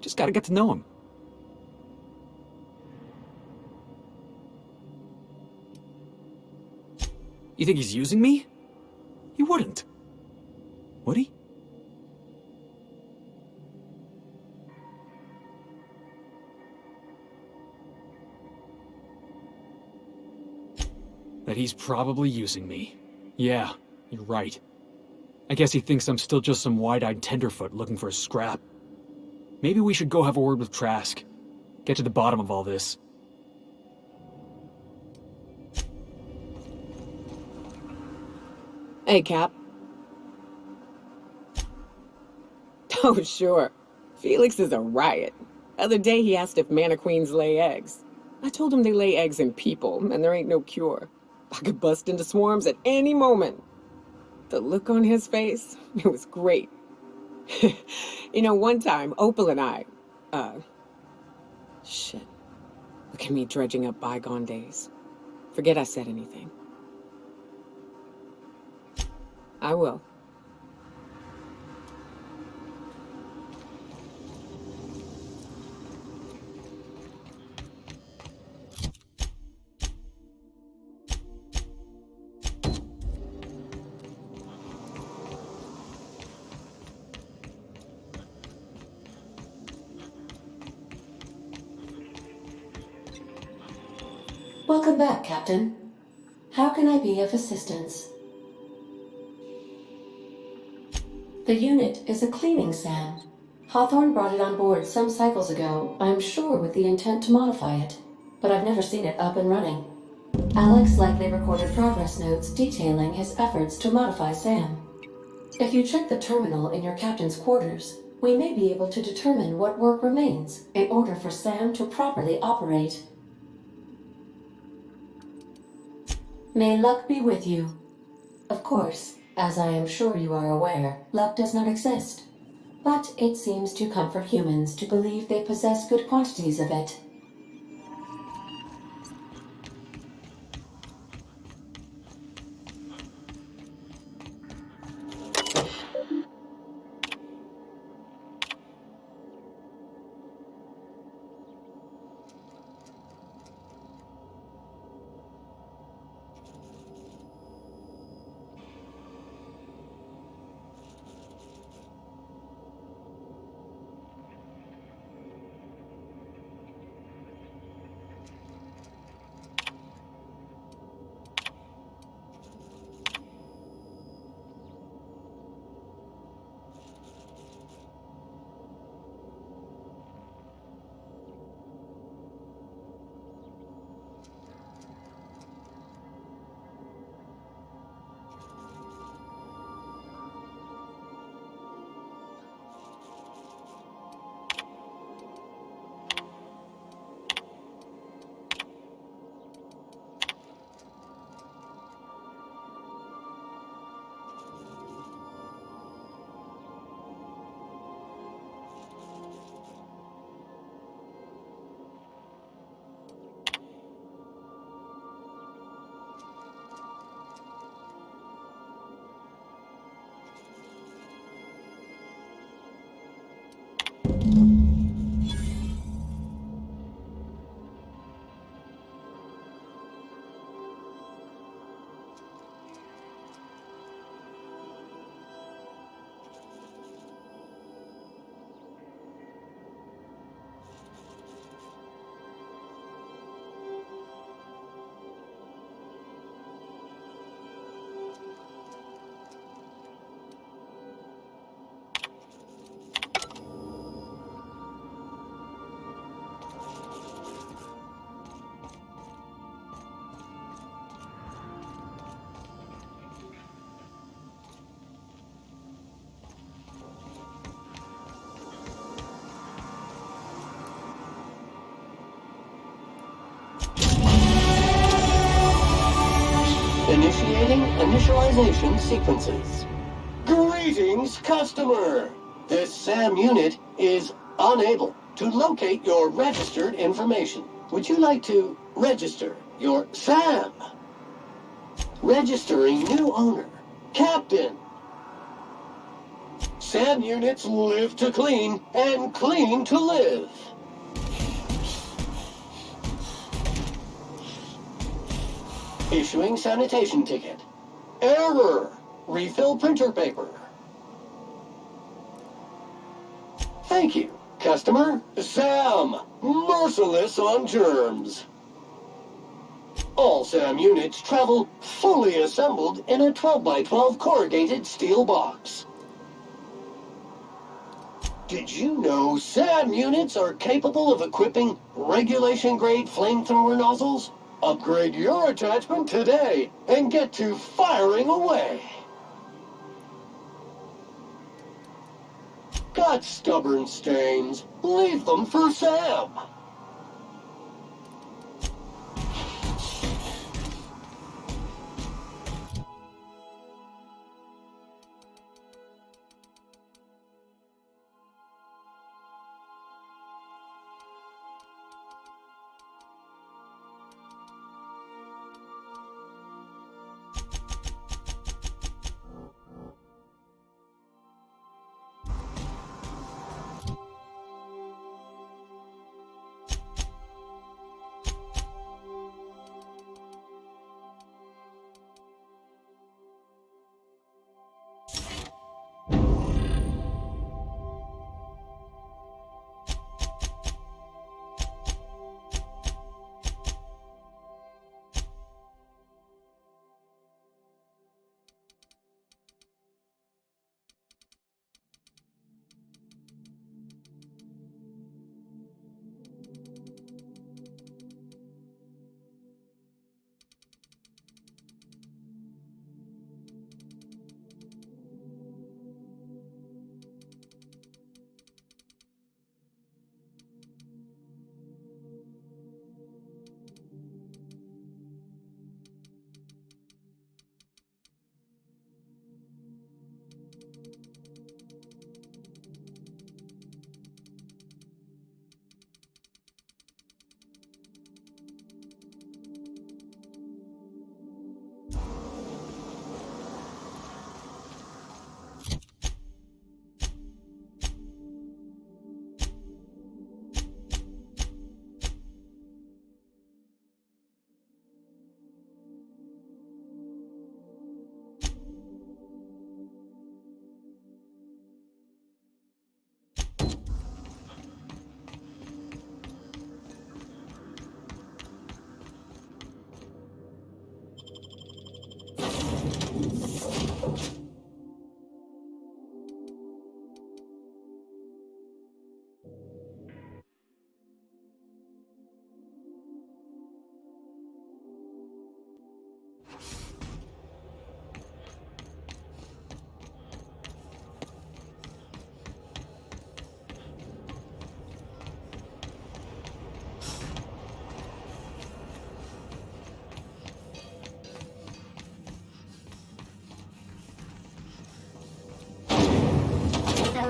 [SPEAKER 9] Just gotta get to know him. You think he's using me? He wouldn't. Would he? That he's probably using me. Yeah, you're right. I guess he thinks I'm still just some wide-eyed tenderfoot looking for a scrap. Maybe we should go have a word with Trask. Get to the bottom of all this.
[SPEAKER 2] Hey, Cap. Oh, sure. Felix is a riot. Other day he asked if Mana Queens lay eggs. I told him they lay eggs in people, and there ain't no cure. I could bust into swarms at any moment. The look on his face, it was great. You know, one time, Opal and I, shit. Look at me dredging up bygone days. Forget I said anything. I will.
[SPEAKER 8] Welcome back, Captain. How can I be of assistance? The unit is a cleaning SAM. Hawthorne brought it on board some cycles ago, I'm sure with the intent to modify it, but I've never seen it up and running. Alex likely recorded progress notes detailing his efforts to modify SAM. If you check the terminal in your captain's quarters, we may be able to determine what work remains in order for SAM to properly operate. May luck be with you. Of course, as I am sure you are aware, luck does not exist. But it seems to comfort humans to believe they possess good quantities of it.
[SPEAKER 18] Initiating initialization sequences. Greetings, customer! This SAM unit is unable to locate your registered information. Would you like to register your SAM? Registering new owner, Captain. SAM units live to clean and clean to live. Issuing sanitation ticket. Error. Refill printer paper. Thank you, customer. SAM. Merciless on germs. All SAM units travel fully assembled in a 12x12 corrugated steel box. Did you know SAM units are capable of equipping regulation-grade flamethrower nozzles? Upgrade your attachment today and get to firing away. Got stubborn stains? Leave them for Sam.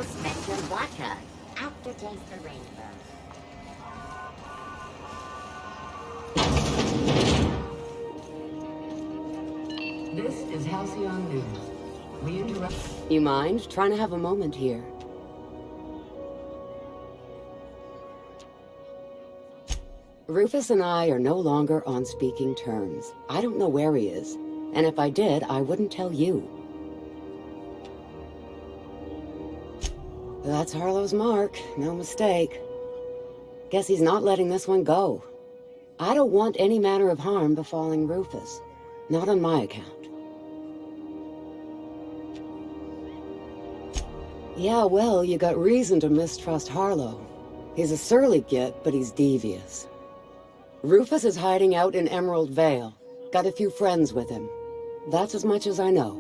[SPEAKER 11] Spectrum vodka. Aftertaste for rainbow.
[SPEAKER 19] This is Halcyon News. We interrupt.
[SPEAKER 20] You mind trying to have a moment here? Rufus and I are no longer on speaking terms. I don't know where he is, and if I did, I wouldn't tell you. That's Harlow's mark, no mistake. Guess he's not letting this one go. I don't want any manner of harm befalling Rufus. Not on my account. Yeah, well, you got reason to mistrust Harlow. He's a surly git, but he's devious. Rufus is hiding out in Emerald Vale. Got a few friends with him. That's as much as I know.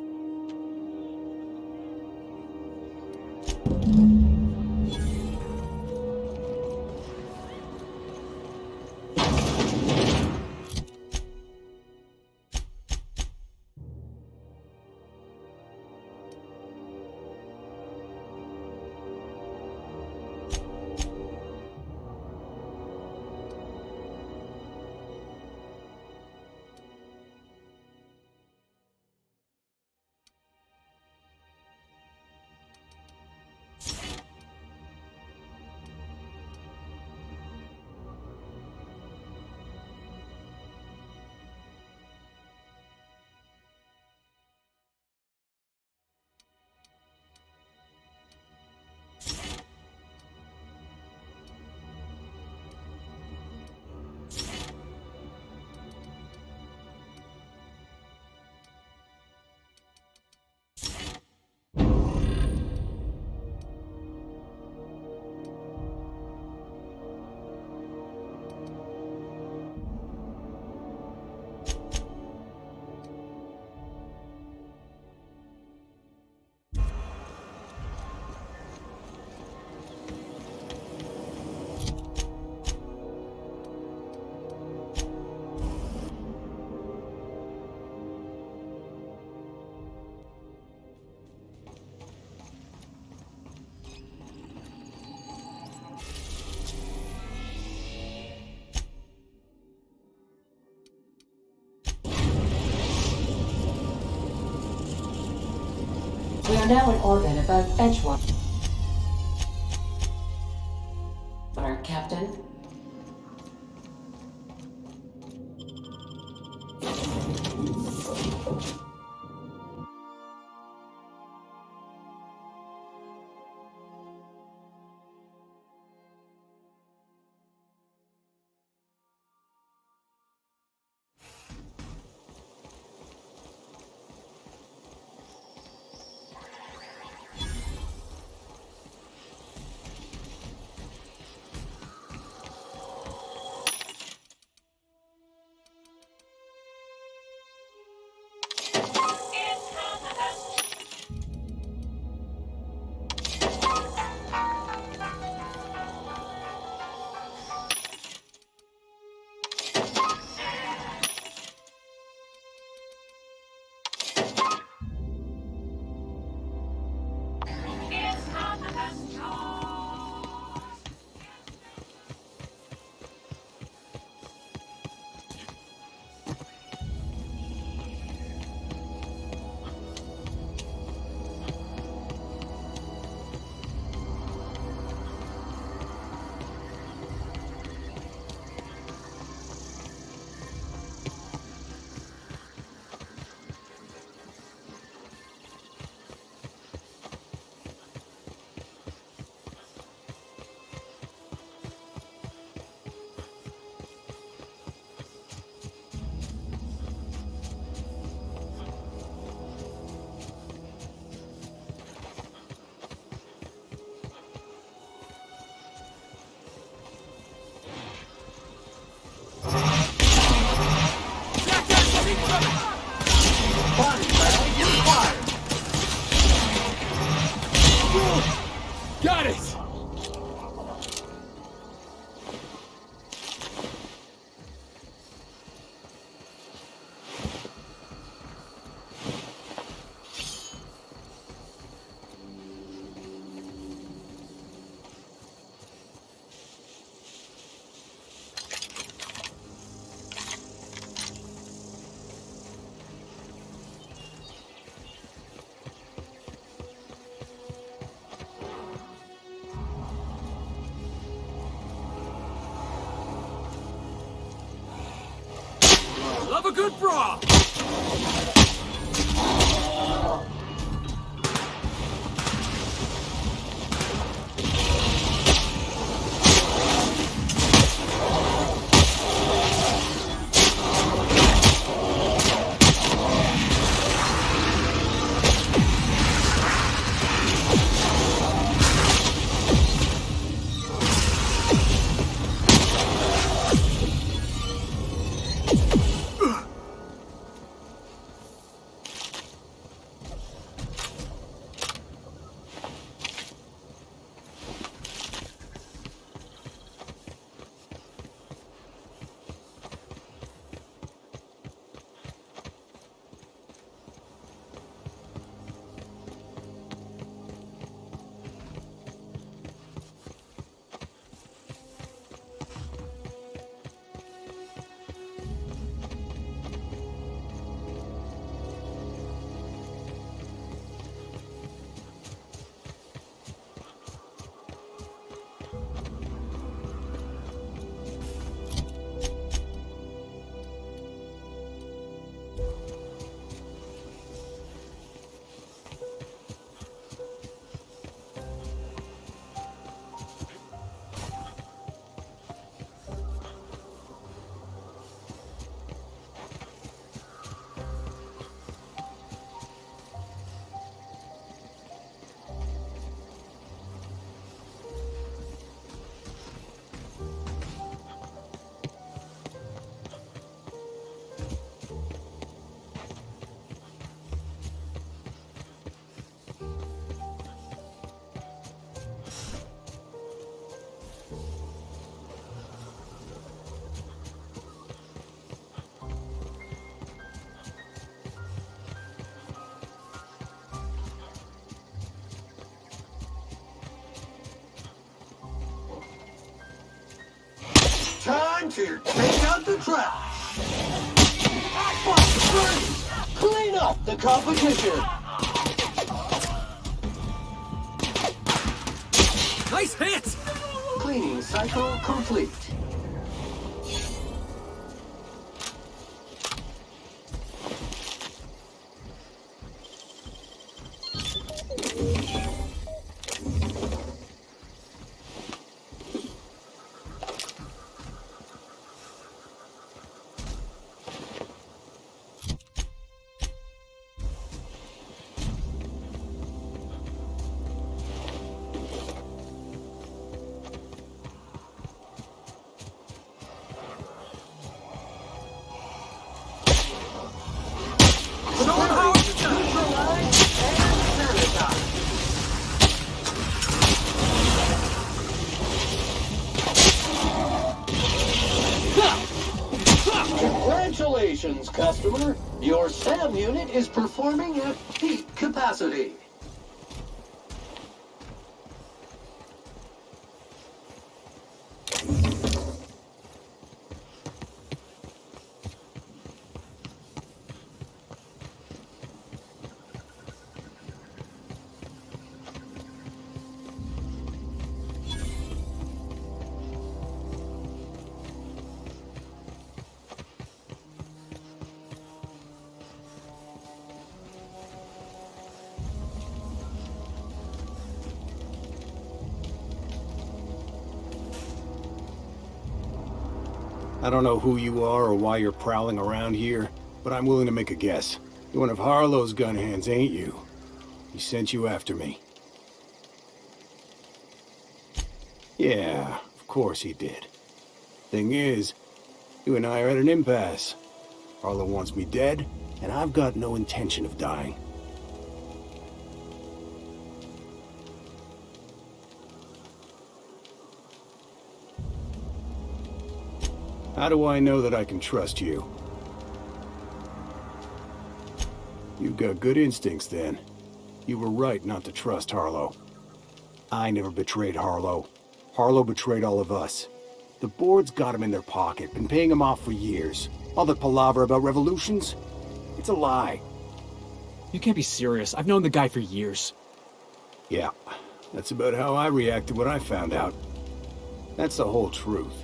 [SPEAKER 8] now in orbit above Edgewater, Captain.
[SPEAKER 14] Got it! Love a good brawl!
[SPEAKER 18] Time to take out the trash. Clean up the competition.
[SPEAKER 14] Nice hit!
[SPEAKER 18] Cleaning cycle complete. Congratulations, customer. Your SAM unit is performing at peak capacity.
[SPEAKER 21] I don't know who you are or why you're prowling around here, but I'm willing to make a guess. You're one of Harlow's gun hands, ain't you? He sent you after me. Yeah, of course he did. Thing is, you and I are at an impasse. Harlow wants me dead, and I've got no intention of dying. How do I know that I can trust you? You've got good instincts, then. You were right not to trust Harlow. I never betrayed Harlow. Harlow betrayed all of us. The board's got him in their pocket, been paying him off for years. All that palaver about revolutions? It's a lie.
[SPEAKER 9] You can't be serious. I've known the guy for years.
[SPEAKER 21] Yeah, that's about how I reacted when I found out. That's the whole truth.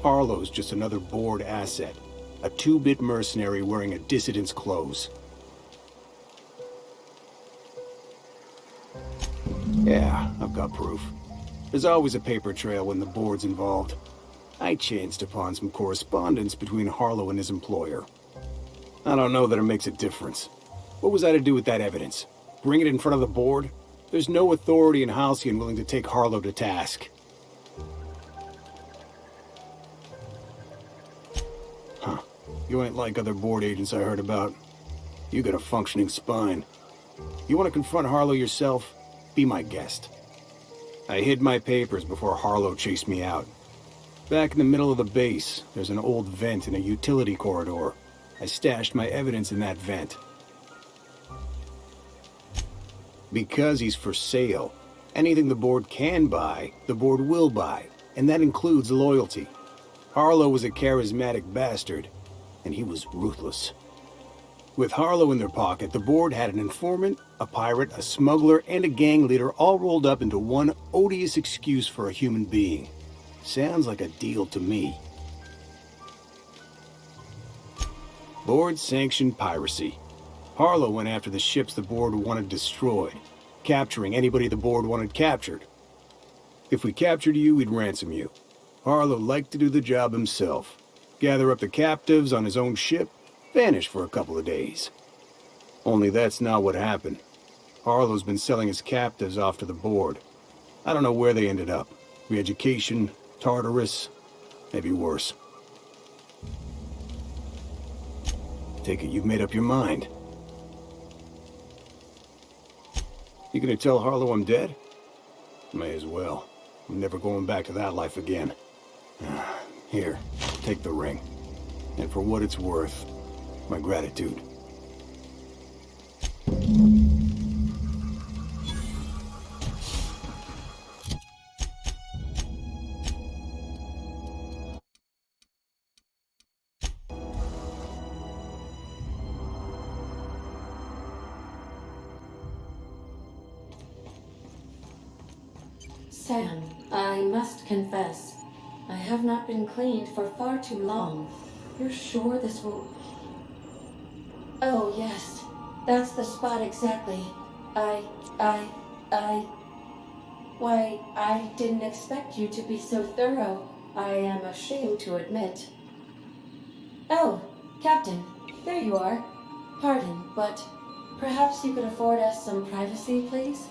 [SPEAKER 21] Harlow's just another board asset. A two-bit mercenary wearing a dissident's clothes. Yeah, I've got proof. There's always a paper trail when the board's involved. I chanced upon some correspondence between Harlow and his employer. I don't know that it makes a difference. What was I to do with that evidence? Bring it in front of the board? There's no authority in Halcyon willing to take Harlow to task. Huh. You ain't like other board agents I heard about. You got a functioning spine. You want to confront Harlow yourself? Be my guest. I hid my papers before Harlow chased me out. Back in the middle of the base, there's an old vent in a utility corridor. I stashed my evidence in that vent. Because he's for sale. Anything the board can buy, the board will buy. And that includes loyalty. Harlow was a charismatic bastard, and he was ruthless. With Harlow in their pocket, the board had an informant, a pirate, a smuggler, and a gang leader all rolled up into one odious excuse for a human being. Sounds like a deal to me. Board-sanctioned piracy. Harlow went after the ships the board wanted destroyed, capturing anybody the board wanted captured. If we captured you, we'd ransom you. Harlow liked to do the job himself. Gather up the captives on his own ship, vanish for a couple of days. Only that's not what happened. Harlow's been selling his captives off to the board. I don't know where they ended up. Re-education, Tartarus, maybe worse. Take it you've made up your mind. You gonna tell Harlow I'm dead? May as well. I'm never going back to that life again. Here, take the ring. And for what it's worth, my gratitude.
[SPEAKER 8] Sam, I must confess, I have not been cleaned for far too long. You're sure this will... Oh, yes. That's the spot exactly. Why, I didn't expect you to be so thorough. I am ashamed to admit. Oh, Captain, there you are. Pardon, but perhaps you could afford us some privacy, please?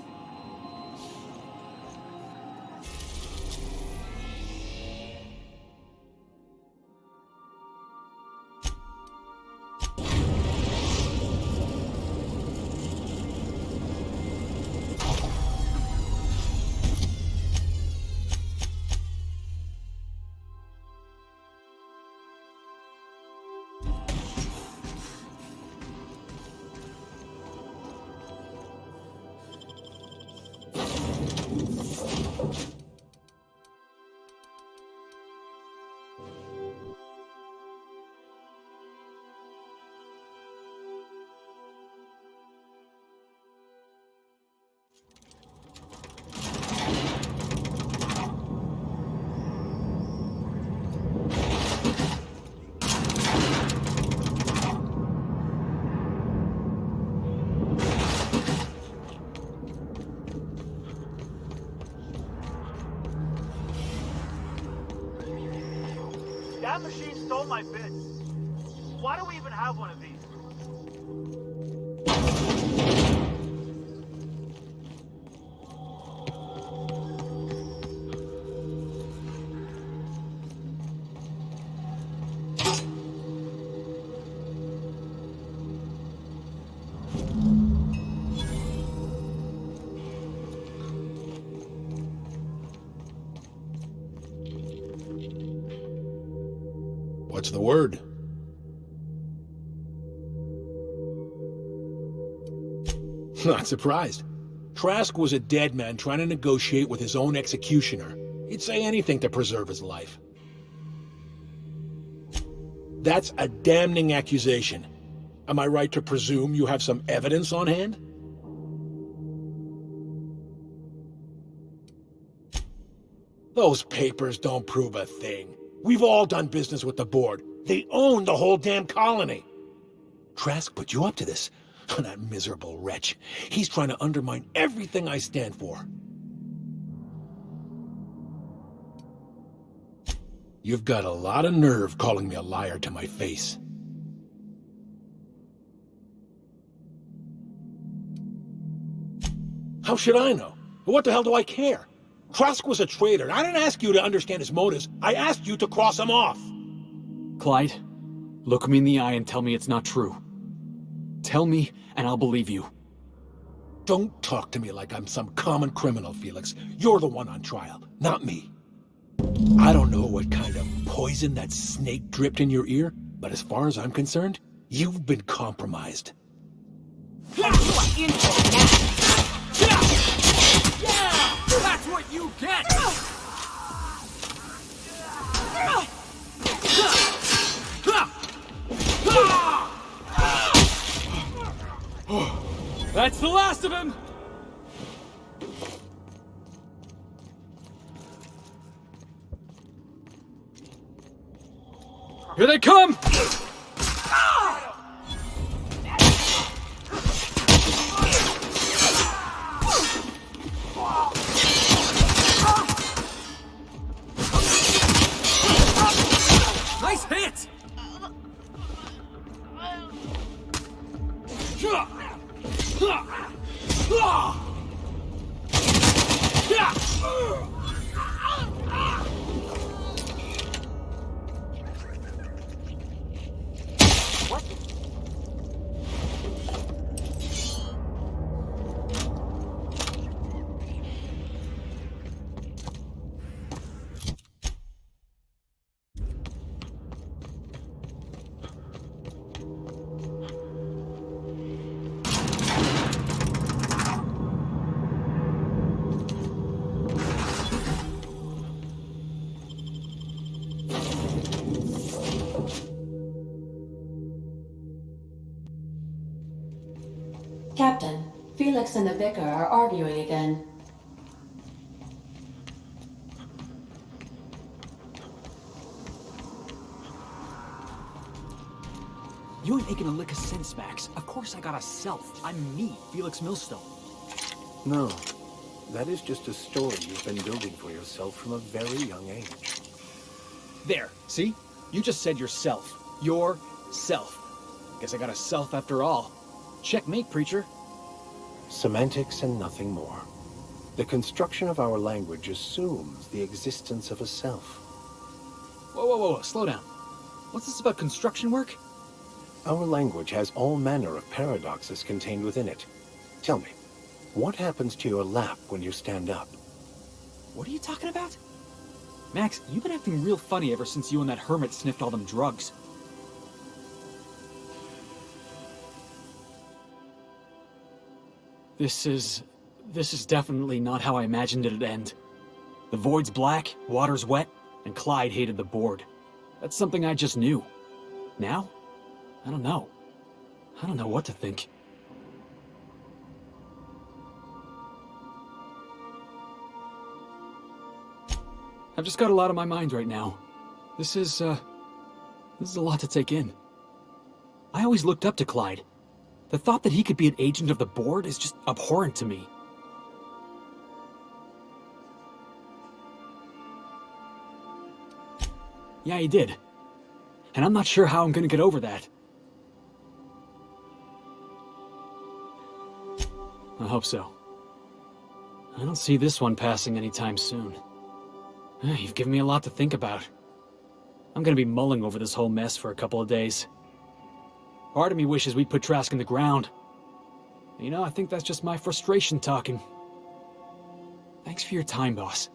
[SPEAKER 3] That machine stole my bits. Why do we even have one of these?
[SPEAKER 16] What's the word? Not surprised. Trask was a dead man trying to negotiate with his own executioner. He'd say anything to preserve his life. That's a damning accusation. Am I right to presume you have some evidence on hand? Those papers don't prove a thing. We've all done business with the board. They own the whole damn colony. Trask put you up to this. That miserable wretch. He's trying to undermine everything I stand for. You've got a lot of nerve calling me a liar to my face. How should I know? What the hell do I care? Trask was a traitor, and I didn't ask you to understand his motives. I asked you to cross him off.
[SPEAKER 9] Clyde, look me in the eye and tell me it's not true. Tell me, and I'll believe you.
[SPEAKER 16] Don't talk to me like I'm some common criminal, Felix. You're the one on trial, not me. I don't know what kind of poison that snake dripped in your ear, but as far as I'm concerned, you've been compromised.
[SPEAKER 2] And you are in for it now.
[SPEAKER 3] That's what you get!
[SPEAKER 9] That's the last of him! Here they come! Nice hit!
[SPEAKER 8] Captain, Felix and the Vicar are arguing again.
[SPEAKER 9] You ain't making a lick of sense, Max. Of course I got a self. I'm me, Felix Millstone.
[SPEAKER 1] No, that is just a story you've been building for yourself from a very young age.
[SPEAKER 9] There, see? You just said yourself. Your self. Guess I got a self after all. Checkmate, preacher.
[SPEAKER 1] Semantics and nothing more. The construction of our language assumes the existence of a self.
[SPEAKER 9] Whoa, whoa, whoa, slow down. What's this about construction work?
[SPEAKER 1] Our language has all manner of paradoxes contained within it. Tell me, what happens to your lap when you stand up?
[SPEAKER 9] What are you talking about? Max, you've been acting real funny ever since you and that hermit sniffed all them drugs. This is definitely not how I imagined it'd end. The void's black, water's wet, and Clyde hated the board. That's something I just knew. Now? I don't know. I don't know what to think. I've just got a lot on my mind right now. This is a lot to take in. I always looked up to Clyde. The thought that he could be an agent of the board is just abhorrent to me. Yeah, he did. And I'm not sure how I'm gonna get over that. I hope so. I don't see this one passing anytime soon. You've given me a lot to think about. I'm gonna be mulling over this whole mess for a couple of days. Part of me wishes we'd put Trask in the ground. You know, I think that's just my frustration talking. Thanks for your time, boss.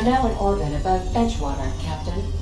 [SPEAKER 8] are now in orbit above Edgewater, Captain.